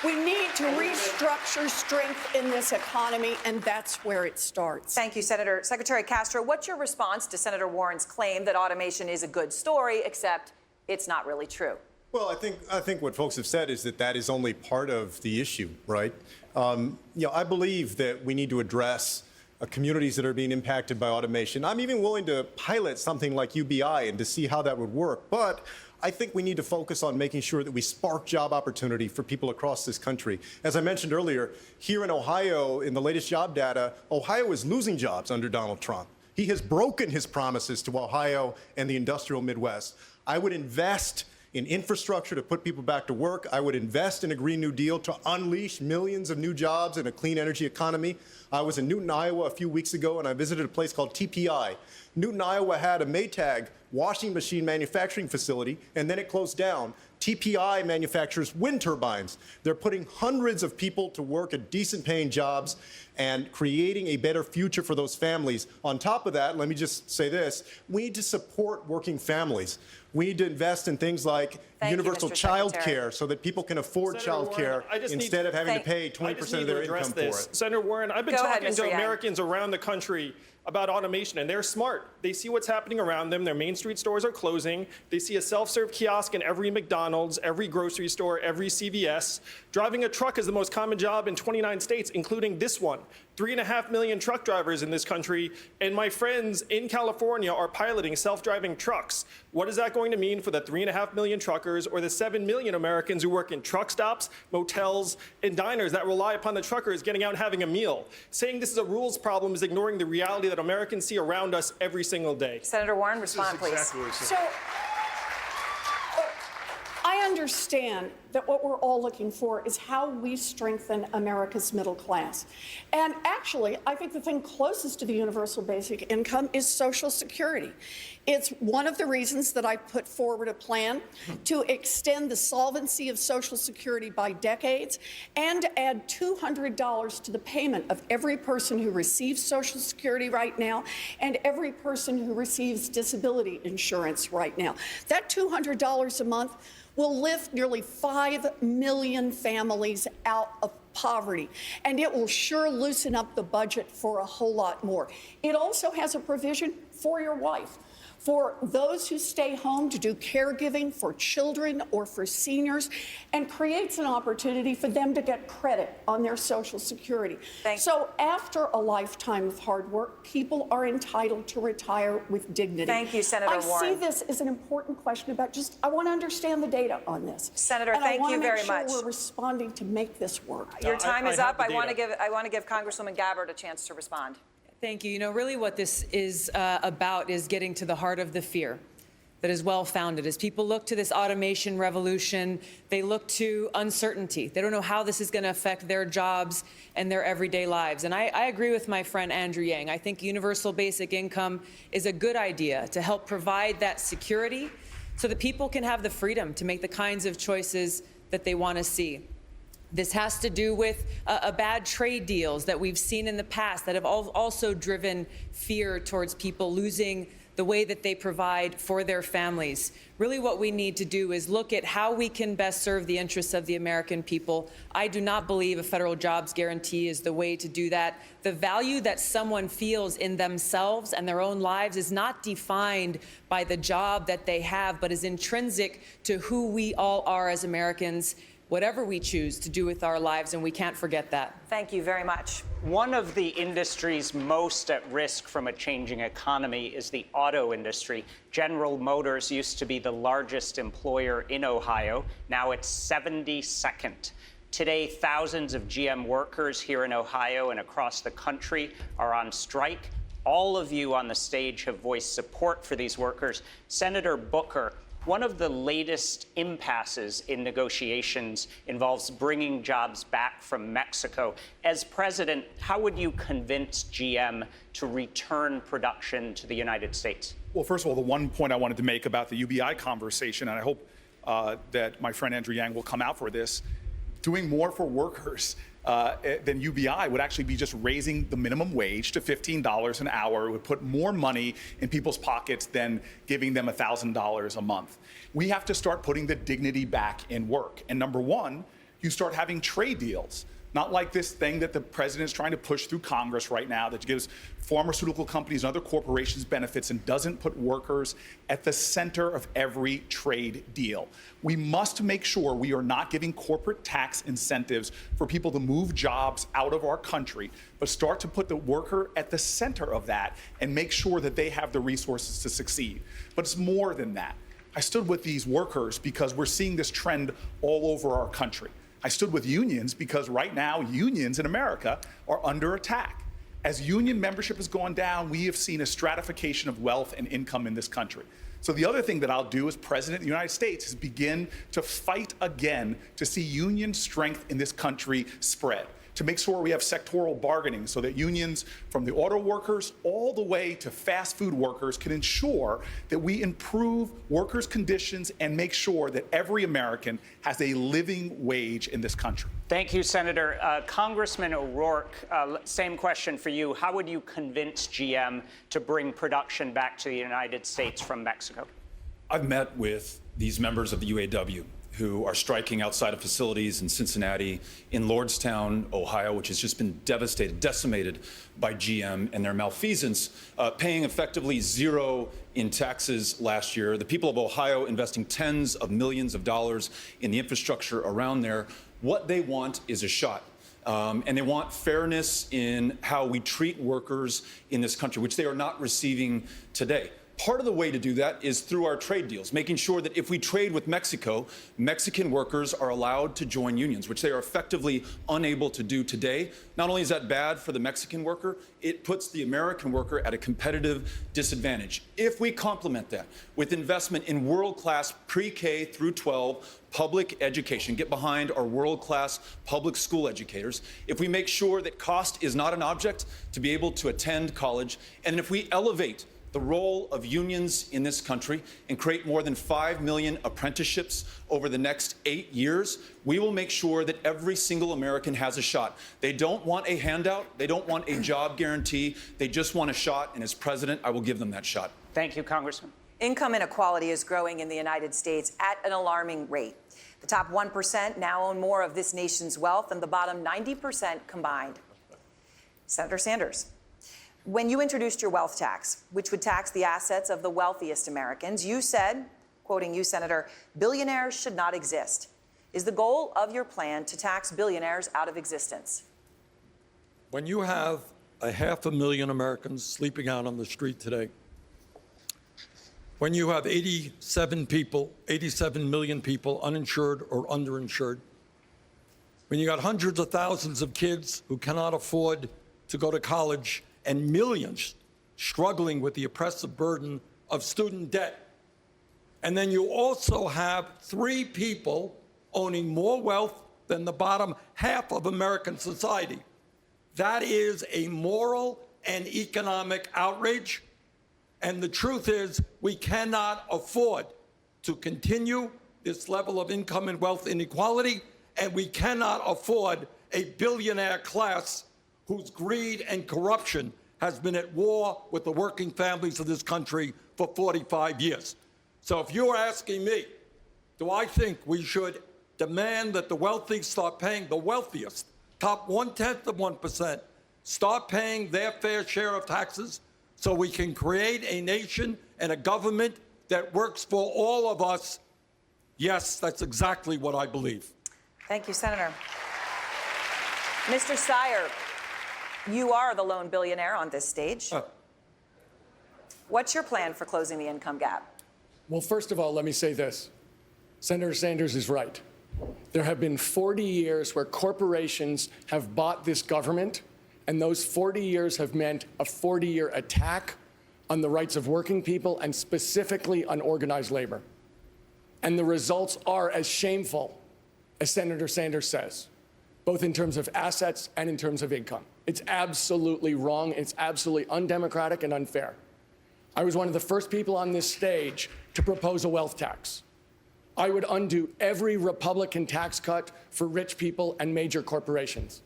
Speaker 4: We need to restructure strength in this economy, and that's where it starts.
Speaker 2: Thank you, Senator. Secretary Castro, what's your response to Senator Warren's claim that automation is a good story, except it's not really true?
Speaker 10: Well, I think what folks have said is that is only part of the issue, right? I believe that we need to address communities that are being impacted by automation. I'm even willing to pilot something like UBI and to see how that would work. But I think we need to focus on making sure that we spark job opportunity for people across this country. As I mentioned earlier, here in Ohio, in the latest job data, Ohio is losing jobs under Donald Trump. He has broken his promises to Ohio and the industrial Midwest. I would invest in infrastructure to put people back to work. I would invest in a Green New Deal to unleash millions of new jobs in a clean energy economy. I was in Newton, Iowa a few weeks ago, and I visited a place called TPI. Newton, Iowa had a Maytag washing machine manufacturing facility, and then it closed down. TPI manufactures wind turbines. They're putting hundreds of people to work at decent paying jobs and creating a better future for those families. On top of that, let me just say this, we need to support working families. We need to invest in things like universal child care so that people can afford child care instead of having to pay 20% of their income for it.
Speaker 14: Senator Warren, I've been talking to Americans around the country about automation, and they're smart. They see what's happening around them. Their Main Street stores are closing. They see a self-serve kiosk in every McDonald's, every grocery store, every CVS. Driving a truck is the most common job in 29 states, including this one. 3.5 million truck drivers in this country, and my friends in California are piloting self-driving trucks. What is that going to mean for the 3.5 million truckers or the 7 million Americans who work in truck stops, motels, and diners that rely upon the truckers getting out and having a meal? Saying this is a rules problem is ignoring the reality that Americans see around us every single day.
Speaker 2: Senator Warren, respond, please.
Speaker 4: So I understand that what we're all looking for is how we strengthen America's middle class. And actually, I think the thing closest to the universal basic income is Social Security. It's one of the reasons that I put forward a plan to extend the solvency of Social Security by decades and add $200 to the payment of every person who receives Social Security right now and every person who receives disability insurance right now. That $200 a month will lift nearly 5 million families out of poverty, and it will sure loosen up the budget for a whole lot more. It also has a provision for your wife, for those who stay home to do caregiving for children or for seniors, and creates an opportunity for them to get credit on their Social Security. So after a lifetime of hard work, people are entitled to retire with dignity.
Speaker 2: Thank you, Senator Warren.
Speaker 4: I see this as an important question about I want to understand the data on this.
Speaker 2: Senator,
Speaker 4: and
Speaker 2: thank you very
Speaker 4: I want to make
Speaker 2: much.
Speaker 4: sure we're responding to make this work.
Speaker 2: Your time is up. I want to give Congresswoman Gabbard a chance to respond.
Speaker 12: Thank you. You know, really what this is about is getting to the heart of the fear that is well-founded. As people look to this automation revolution, they look to uncertainty. They don't know how this is going to affect their jobs and their everyday lives. And I agree with my friend Andrew Yang. I think universal basic income is a good idea to help provide that security so that people can have the freedom to make the kinds of choices that they want to see. This has to do with bad trade deals that we've seen in the past that have also driven fear towards people losing the way that they provide for their families. Really what we need to do is look at how we can best serve the interests of the American people. I do not believe a federal jobs guarantee is the way to do that. The value that someone feels in themselves and their own lives is not defined by the job that they have, but is intrinsic to who we all are as Americans, whatever we choose to do with our lives, and we can't forget that.
Speaker 2: Thank you very much.
Speaker 3: One of the industries most at risk from a changing economy is the auto industry. General Motors used to be the largest employer in Ohio. Now it's 72nd. Today, thousands of GM workers here in Ohio and across the country are on strike. All of you on the stage have voiced support for these workers. Senator Booker, one of the latest impasses in negotiations involves bringing jobs back from Mexico. As president, how would you convince GM to return production to the United States?
Speaker 8: Well, first of all, the one point I wanted to make about the UBI conversation, and I hope that my friend Andrew Yang will come out for this, doing more for workers than UBI would actually be just raising the minimum wage to $15 an hour. It would put more money in people's pockets than giving them $1,000 a month. We have to start putting the dignity back in work. And number one, you start having trade deals. Not like this thing that the president is trying to push through Congress right now that gives pharmaceutical companies and other corporations benefits and doesn't put workers at the center of every trade deal. We must make sure we are not giving corporate tax incentives for people to move jobs out of our country, but start to put the worker at the center of that and make sure that they have the resources to succeed. But it's more than that. I stood with these workers because we're seeing this trend all over our country. I stood with unions because right now unions in America are under attack. As union membership has gone down, we have seen a stratification of wealth and income in this country. So the other thing that I'll do as president of the United States is begin to fight again to see union strength in this country spread, to make sure we have sectoral bargaining so that unions from the auto workers all the way to fast food workers can ensure that we improve workers' conditions and make sure that every American has a living wage in this country.
Speaker 3: Thank you, Senator. Congressman O'Rourke, same question for you. How would you convince GM to bring production back to the United States from Mexico?
Speaker 15: I've met with these members of the UAW who are striking outside of facilities in Cincinnati, in Lordstown, Ohio, which has just been devastated, decimated by GM and their malfeasance, paying effectively zero in taxes last year. The people of Ohio investing tens of millions of dollars in the infrastructure around there. What they want is a shot. And they want fairness in how we treat workers in this country, which they are not receiving today. Part of the way to do that is through our trade deals, making sure that if we trade with Mexico, Mexican workers are allowed to join unions, which they are effectively unable to do today. Not only is that bad for the Mexican worker, it puts the American worker at a competitive disadvantage. If we complement that with investment in world-class pre-K through 12 public education, get behind our world-class public school educators, if we make sure that cost is not an object to be able to attend college, and if we elevate the role of unions in this country and create more than 5 million apprenticeships over the next 8 years, we will make sure that every single American has a shot. They don't want a handout. They don't want a job guarantee. They just want a shot. And as president, I will give them that shot.
Speaker 3: Thank you, Congressman.
Speaker 2: Income inequality is growing in the United States at an alarming rate. The top 1% now own more of this nation's wealth than the bottom 90% combined. Senator Sanders, when you introduced your wealth tax, which would tax the assets of the wealthiest Americans, you said, quoting you, Senator, billionaires should not exist. Is the goal of your plan to tax billionaires out of existence?
Speaker 5: When you have 500,000 Americans sleeping out on the street today, when you have 87 million people uninsured or underinsured, when you got hundreds of thousands of kids who cannot afford to go to college, and millions struggling with the oppressive burden of student debt. And then you also have 3 people owning more wealth than the bottom half of American society. That is a moral and economic outrage. And the truth is, we cannot afford to continue this level of income and wealth inequality, and we cannot afford a billionaire class whose greed and corruption has been at war with the working families of this country for 45 years. So if you're asking me, do I think we should demand that the wealthy start paying, the wealthiest, top 0.1%, start paying their fair share of taxes so we can create a nation and a government that works for all of us? Yes, that's exactly what I believe.
Speaker 2: Thank you, Senator. Mr. Steyer, you are the lone billionaire on this stage. What's your plan for closing the income gap?
Speaker 13: Well, first of all, let me say this. Senator Sanders is right. There have been 40 years where corporations have bought this government, and those 40 years have meant a 40-year attack on the rights of working people and specifically on organized labor. And the results are as shameful as Senator Sanders says, both in terms of assets and in terms of income. It's absolutely wrong. It's absolutely undemocratic and unfair. I was one of the first people on this stage to propose a wealth tax. I would undo every Republican tax cut for rich people and major corporations.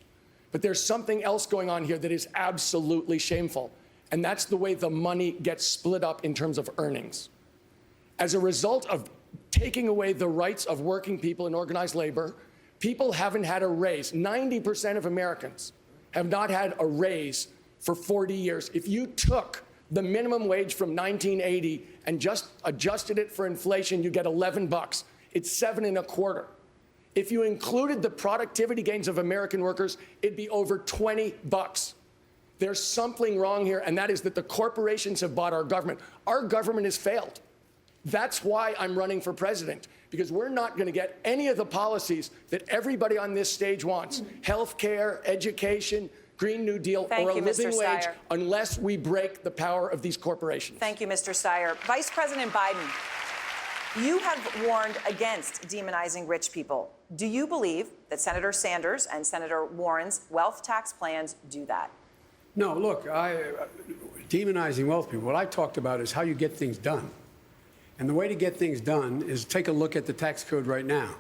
Speaker 13: But there's something else going on here that is absolutely shameful, and that's the way the money gets split up in terms of earnings. As a result of taking away the rights of working people in organized labor, people haven't had a raise. 90% of Americans have not had a raise for 40 years. If you took the minimum wage from 1980 and just adjusted it for inflation, you get $11. It's $7.25. If you included the productivity gains of American workers, it'd be over $20. There's something wrong here, and that is that the corporations have bought our government. Our government has failed. That's why I'm running for president, because we're not going to get any of the policies that everybody on this stage wants. Health care, education, Green New Deal, or a living wage, unless we break the power of these corporations.
Speaker 2: Thank you, Mr. Steyer. Vice President Biden, you have warned against demonizing rich people. Do you believe that Senator Sanders and Senator Warren's wealth tax plans do that?
Speaker 6: No, look, demonizing wealth people, what I talked about is how you get things done. And the way to get things done is take a look at the tax code right now.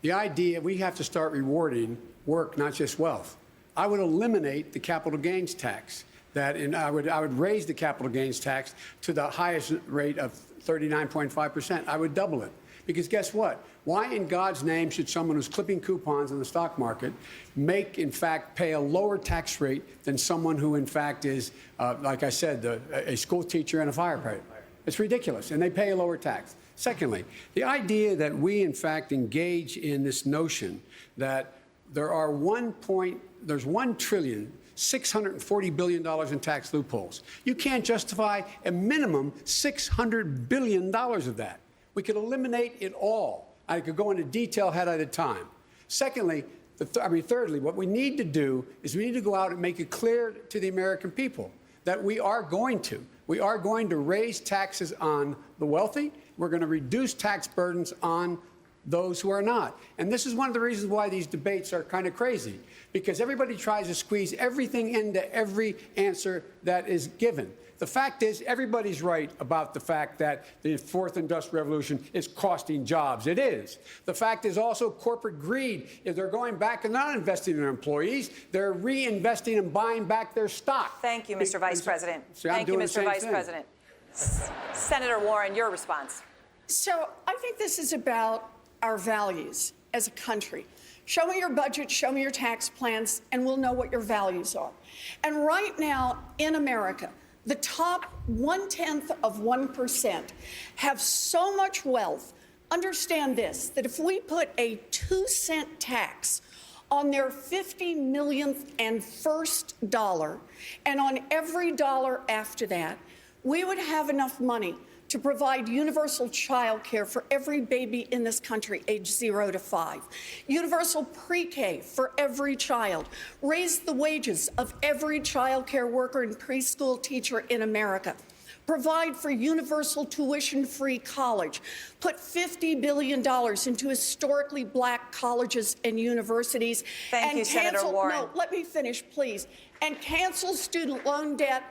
Speaker 6: The idea, we have to start rewarding work, not just wealth. I would eliminate the capital gains tax. I would raise the capital gains tax to the highest rate of 39.5%. I would double it. Because guess what? Why in God's name should someone who's clipping coupons in the stock market pay a lower tax rate than someone who, in fact, is, like I said, a school teacher and a firefighter? It's ridiculous, and they pay a lower tax. Secondly, the idea that we, in fact, engage in this notion that there's $1 trillion $640 billion in tax loopholes. You can't justify a minimum $600 billion of that. We could eliminate it all. I could go into detail had I the time. Secondly, thirdly, what we need to do is we need to go out and make it clear to the American people that we are going to raise taxes on the wealthy. We're going to reduce tax burdens on those who are not. And this is one of the reasons why these debates are kind of crazy, because everybody tries to squeeze everything into every answer that is given. The fact is, everybody's right about the fact that the fourth industrial revolution is costing jobs. It is. The fact is also corporate greed. If they're going back and not investing in their employees, they're reinvesting and buying back their stock.
Speaker 2: Thank you, Mr. Vice President.
Speaker 6: Thank
Speaker 2: you, Mr. Vice President. Senator Warren, your response.
Speaker 4: So I think this is about our values as a country. Show me your budget, show me your tax plans, and we'll know what your values are. And right now in America, the top 0.1% have so much wealth. Understand this, that if we put a 2-cent tax on their 50 millionth and first dollar, and on every dollar after that, we would have enough money to provide universal child care for every baby in this country aged 0 to 5, universal pre-K for every child, raise the wages of every child care worker and preschool teacher in America, provide for universal tuition-free college, put $50 billion into historically black colleges and universities.
Speaker 2: Thank you, Senator Warren.
Speaker 4: No, let me finish, please. And cancel student loan debt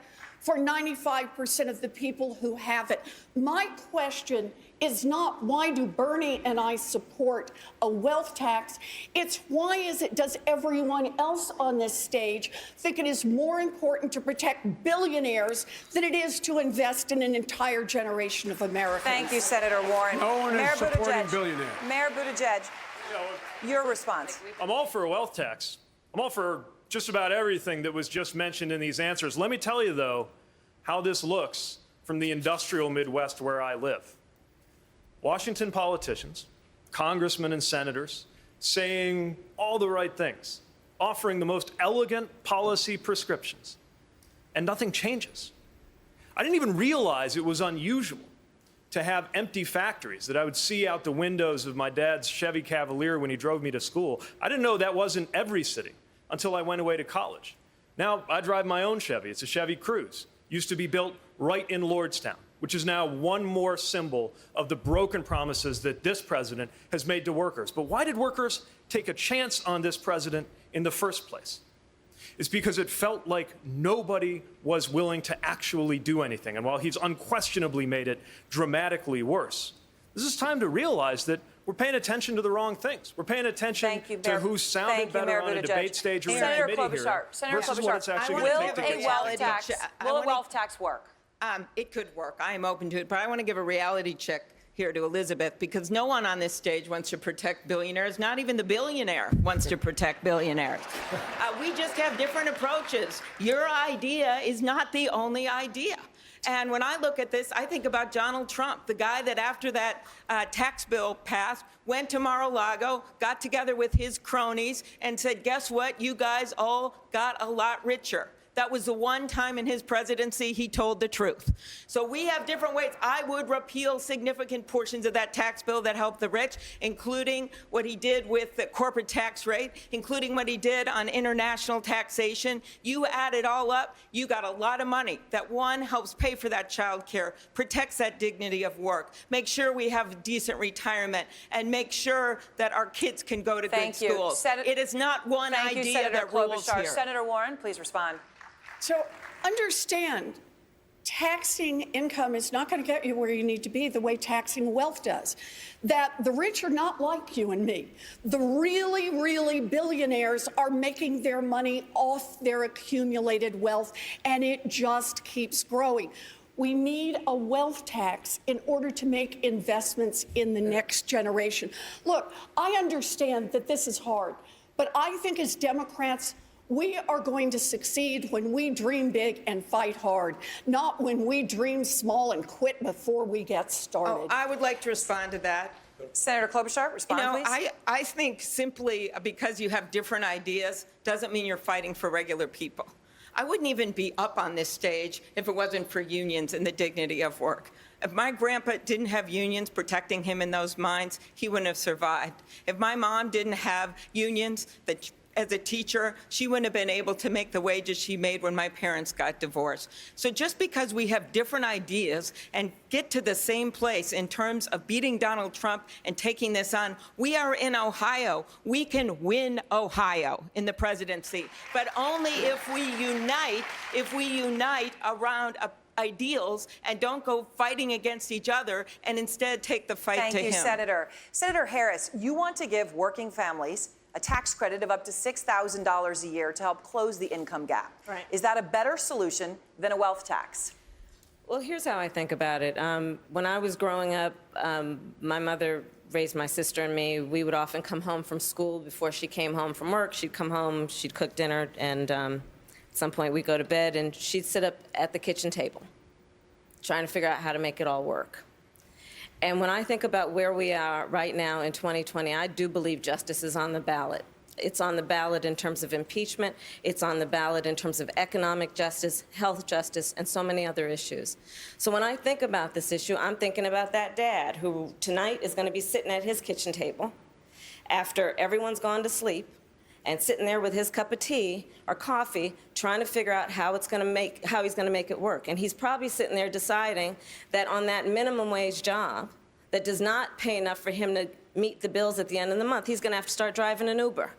Speaker 4: for 95% of the people who have it. My question is not why do Bernie and I support a wealth tax? It's does everyone else on this stage think it is more important to protect billionaires than it is to invest in an entire generation of Americans?
Speaker 2: Thank you, Senator Warren.
Speaker 6: No one is supporting billionaires.
Speaker 2: Mayor Buttigieg, your response.
Speaker 11: I'm all for a wealth tax. I'm all for just about everything that was just mentioned in these answers. Let me tell you, though, how this looks from the industrial Midwest where I live. Washington politicians, congressmen and senators, saying all the right things, offering the most elegant policy prescriptions, and nothing changes. I didn't even realize it was unusual to have empty factories that I would see out the windows of my dad's Chevy Cavalier when he drove me to school. I didn't know that wasn't every city until I went away to college. Now I drive my own Chevy. It's a Chevy Cruze. Used to be built right in Lordstown, which is now one more symbol of the broken promises that this president has made to workers. But why did workers take a chance on this president in the first place? It's because it felt like nobody was willing to actually do anything. And while he's unquestionably made it dramatically worse, this is time to realize that we're paying attention to the wrong things. We're paying attention to who sounded better on a debate stage or in a committee hearing versus what it's actually going to take to get
Speaker 2: Will a wealth tax work?
Speaker 9: It could work. I am open to it. But I want to give a reality check here to Elizabeth, because no one on this stage wants to protect billionaires. Not even the billionaire wants to protect billionaires. We just have different approaches. Your idea is not the only idea. And when I look at this, I think about Donald Trump, the guy that after that tax bill passed, went to Mar-a-Lago, got together with his cronies, and said, guess what? You guys all got a lot richer. That was the one time in his presidency he told the truth. So we have different ways. I would repeal significant portions of that tax bill that help the rich, including what he did with the corporate tax rate, including what he did on international taxation. You add it all up, you got a lot of money that, one, helps pay for that child care, protects that dignity of work, make sure we have decent retirement, and make sure that our kids can go to good schools. It is not one idea that rules here.
Speaker 2: Senator Warren, please respond.
Speaker 4: So understand, taxing income is not going to get you where you need to be the way taxing wealth does. That the rich are not like you and me. The really, really billionaires are making their money off their accumulated wealth, and it just keeps growing. We need a wealth tax in order to make investments in the next generation. Look, I understand that this is hard, but I think as Democrats, we are going to succeed when we dream big and fight hard, not when we dream small and quit before we get started.
Speaker 9: I would like to respond to that.
Speaker 2: Senator Klobuchar, respond, please.
Speaker 9: I think simply because you have different ideas doesn't mean you're fighting for regular people. I wouldn't even be up on this stage if it wasn't for unions and the dignity of work. If my grandpa didn't have unions protecting him in those mines, he wouldn't have survived. If my mom didn't have unions that as a teacher, she wouldn't have been able to make the wages she made when my parents got divorced. So just because we have different ideas and get to the same place in terms of beating Donald Trump and taking this on, we are in Ohio. We can win Ohio in the presidency, but only if we unite around ideals and don't go fighting against each other and instead take the fight to him.
Speaker 2: Thank you, Senator. Senator Harris, you want to give working families a tax credit of up to $6,000 a year to help close the income gap.
Speaker 7: Right.
Speaker 2: Is that a better solution than a wealth tax?
Speaker 7: Well, here's how I think about it. When I was growing up, my mother raised my sister and me. We would often come home from school before she came home from work. She'd come home, she'd cook dinner, and at some point we'd go to bed, and she'd sit up at the kitchen table trying to figure out how to make it all work. And when I think about where we are right now in 2020, I do believe justice is on the ballot. It's on the ballot in terms of impeachment. It's on the ballot in terms of economic justice, health justice, and so many other issues. So when I think about this issue, I'm thinking about that dad who tonight is going to be sitting at his kitchen table after everyone's gone to sleep and sitting there with his cup of tea or coffee trying to figure out how he's going to make it work. And he's probably sitting there deciding that on that minimum wage job that does not pay enough for him to meet the bills at the end of the month, he's going to have to start driving an Uber.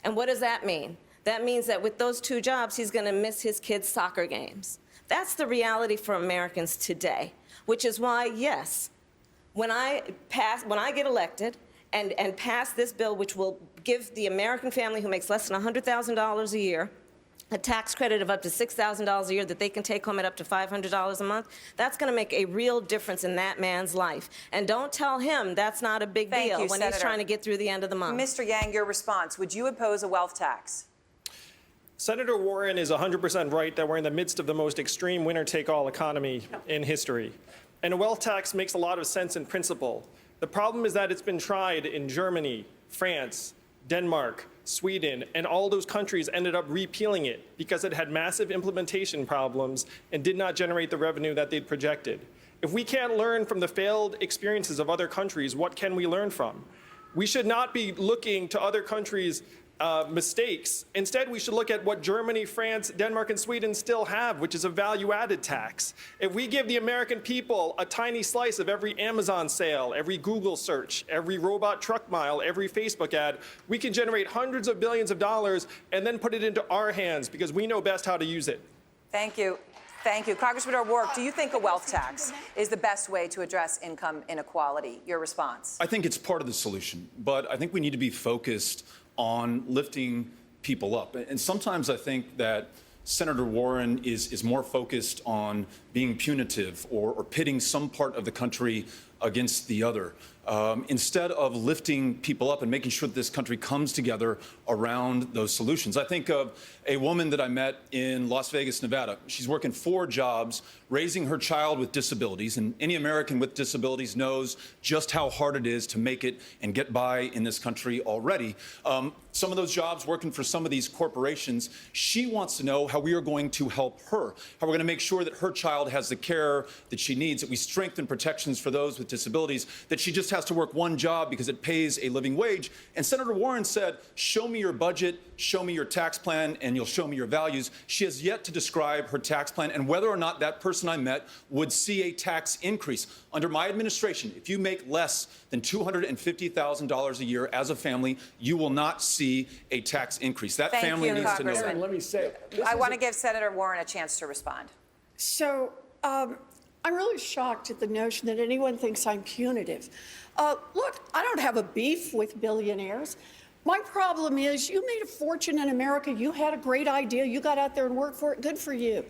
Speaker 7: And what does that mean? That means that with those two jobs, he's going to miss his kids' soccer games. That's the reality for Americans today, which is why, yes, when I get elected and pass this bill, which will give the American family who makes less than $100,000 a year a tax credit of up to $6,000 a year that they can take home at up to $500 a month, that's going to make a real difference in that man's life. And don't tell him that's not a big deal when
Speaker 2: Senator.
Speaker 7: he's trying to get through the end of the month.
Speaker 2: Mr. Yang, your response. Would you oppose a wealth tax?
Speaker 14: Senator Warren is 100% right that we're in the midst of the most extreme winner-take-all economy in history. And a wealth tax makes a lot of sense in principle. The problem is that it's been tried in Germany, France, Denmark, Sweden, and all those countries ended up repealing it because it had massive implementation problems and did not generate the revenue that they'd projected. If we can't learn from the failed experiences of other countries, what can we learn from? We should not be looking to other countries' mistakes. Instead, we should look at what Germany, France, Denmark, and Sweden still have, which is a value-added tax. If we give the American people a tiny slice of every Amazon sale, every Google search, every robot truck mile, every Facebook ad, we can generate hundreds of billions of dollars and then put it into our hands because we know best how to use it.
Speaker 2: Thank you. Thank you. Congressman O'Rourke, do you think a wealth tax is the best way to address income inequality? Your response?
Speaker 15: I think it's part of the solution, but I think we need to be focused on lifting people up. And sometimes I think that Senator Warren is more focused on being punitive or pitting some part of the country against the other, instead of lifting people up and making sure that this country comes together around those solutions. I think of a woman that I met in Las Vegas, Nevada. She's working 4 jobs, raising her child with disabilities, and any American with disabilities knows just how hard it is to make it and get by in this country already. Some of those jobs working for some of these corporations, she wants to know how we are going to help her, how we're going to make sure that her child has the care that she needs, that we strengthen protections for those with disabilities, that she just has to work 1 job because it pays a living wage. And Senator Warren said, show me your budget, show me your tax plan, and you'll show me your values. She has yet to describe her tax plan and whether or not that person I met would see a tax increase. Under my administration, if you make less than $250,000 a year as a family, you will not see a tax increase. That family needs to know that.
Speaker 13: Let me say,
Speaker 2: I want to give Senator Warren a chance to respond.
Speaker 4: So I'm really shocked at the notion that anyone thinks I'm punitive. Look, I don't have a beef with billionaires. My problem is you made a fortune in America. You had a great idea. You got out there and worked for it. Good for you.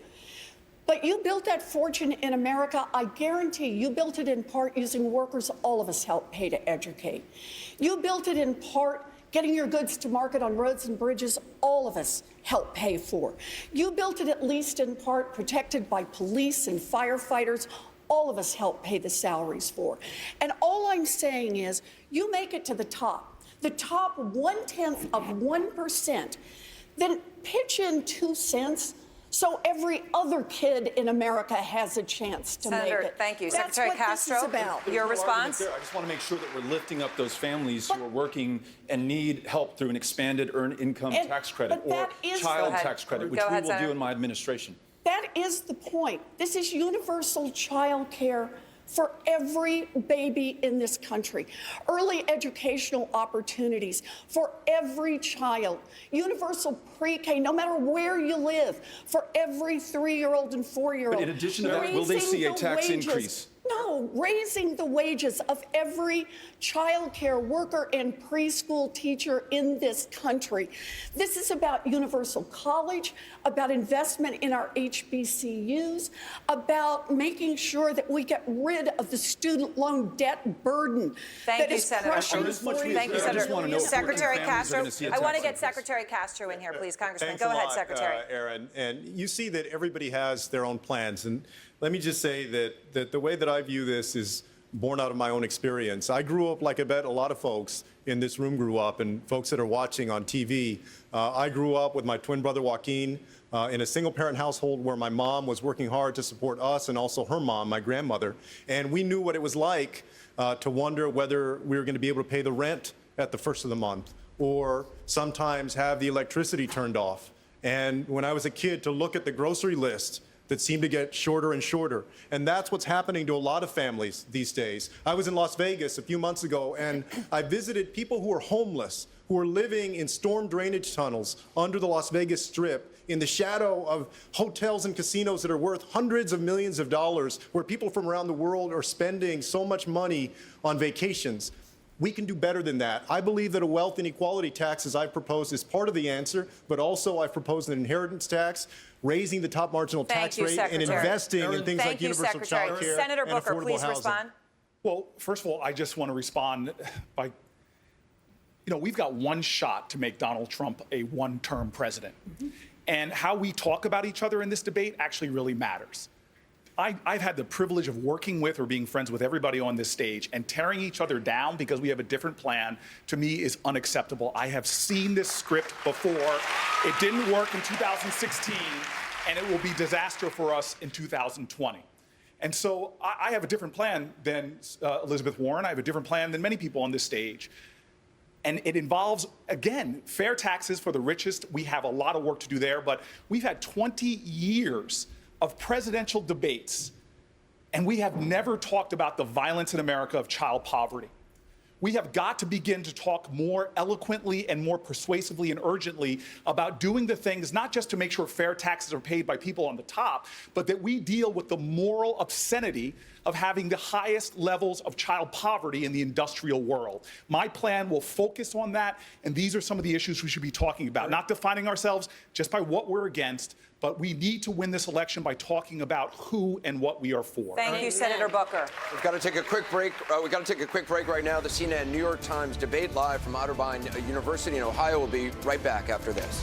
Speaker 4: But you built that fortune in America. I guarantee you built it in part using workers all of us help pay to educate. You built it in part getting your goods to market on roads and bridges all of us help pay for. You built it at least in part protected by police and firefighters all of us help pay the salaries for. And all I'm saying is, you make it to the top 0.1%, then pitch in 2 cents so every other kid in America has a chance to
Speaker 2: Senator,
Speaker 4: make it.
Speaker 2: thank you.
Speaker 4: That's
Speaker 2: Secretary
Speaker 4: what
Speaker 2: Castro,
Speaker 4: this is about.
Speaker 2: your response?
Speaker 15: I just want to make sure that we're lifting up those families who are working and need help through an expanded earned income tax credit or child tax credit, which we will do in my administration.
Speaker 4: That is the point. This is universal child care for every baby in this country. Early educational opportunities for every child. Universal pre-K, no matter where you live, for every 3-year-old and 4-year-old.
Speaker 15: But in addition to that, will they see a tax increase?
Speaker 4: No, raising the wages of every child care worker and preschool teacher in this country. This is about universal college, about investment in our HBCUs, about making sure that we get rid of the student loan debt burden.
Speaker 2: Thank you, Senator. Thank you, Senator. Secretary Castro, I want to get Secretary Castro in here, please. Congressman,
Speaker 10: Thanks
Speaker 2: go
Speaker 10: a
Speaker 2: ahead,
Speaker 10: lot,
Speaker 2: Secretary.
Speaker 10: Aaron. And you see that everybody has their own plans. And let me just say that the way that I view this is born out of my own experience. I grew up, like I bet a lot of folks in this room grew up, and folks that are watching on TV. I grew up with my twin brother, Joaquin, in a single-parent household where my mom was working hard to support us and also her mom, my grandmother. And we knew what it was like to wonder whether we were going to be able to pay the rent at the first of the month, or sometimes have the electricity turned off. And when I was a kid, to look at the grocery list that seemed to get shorter and shorter. And that's what's happening to a lot of families these days. I was in Las Vegas a few months ago, and I visited people who are homeless, who are living in storm drainage tunnels under the Las Vegas Strip, in the shadow of hotels and casinos that are worth hundreds of millions of dollars, where people from around the world are spending so much money on vacations. We can do better than that. I believe that a wealth inequality tax, as I've proposed, is part of the answer, but also I've proposed an inheritance tax, raising the top marginal tax rate, and investing in things like universal child care
Speaker 2: Senator
Speaker 10: and
Speaker 2: Booker,
Speaker 10: affordable
Speaker 2: please
Speaker 10: housing.
Speaker 2: respond.
Speaker 8: Well, first of all, I just want to respond by, we've got one shot to make Donald Trump a one-term president. And how we talk about each other in this debate actually really matters. I've had the privilege of working with or being friends with everybody on this stage, and tearing each other down because we have a different plan, to me, is unacceptable. I have seen this script before. It didn't work in 2016, and it will be disaster for us in 2020. And so I have a different plan than Elizabeth Warren. I have a different plan than many people on this stage. And it involves, again, fair taxes for the richest. We have a lot of work to do there, but we've had 20 years of presidential debates, and we have never talked about the violence in America of child poverty. We have got to begin to talk more eloquently and more persuasively and urgently about doing the things, not just to make sure fair taxes are paid by people on the top, but that we deal with the moral obscenity of having the highest levels of child poverty in the industrial world. My plan will focus on that, and these are some of the issues we should be talking about, not defining ourselves just by what we're against, but we need to win this election by talking about who and what we are for.
Speaker 2: Thank you, Senator Booker.
Speaker 1: We've got to take a quick break. We've got to take a quick break right now. The CNN New York Times debate live from Otterbein University in Ohio. Will be right back after this.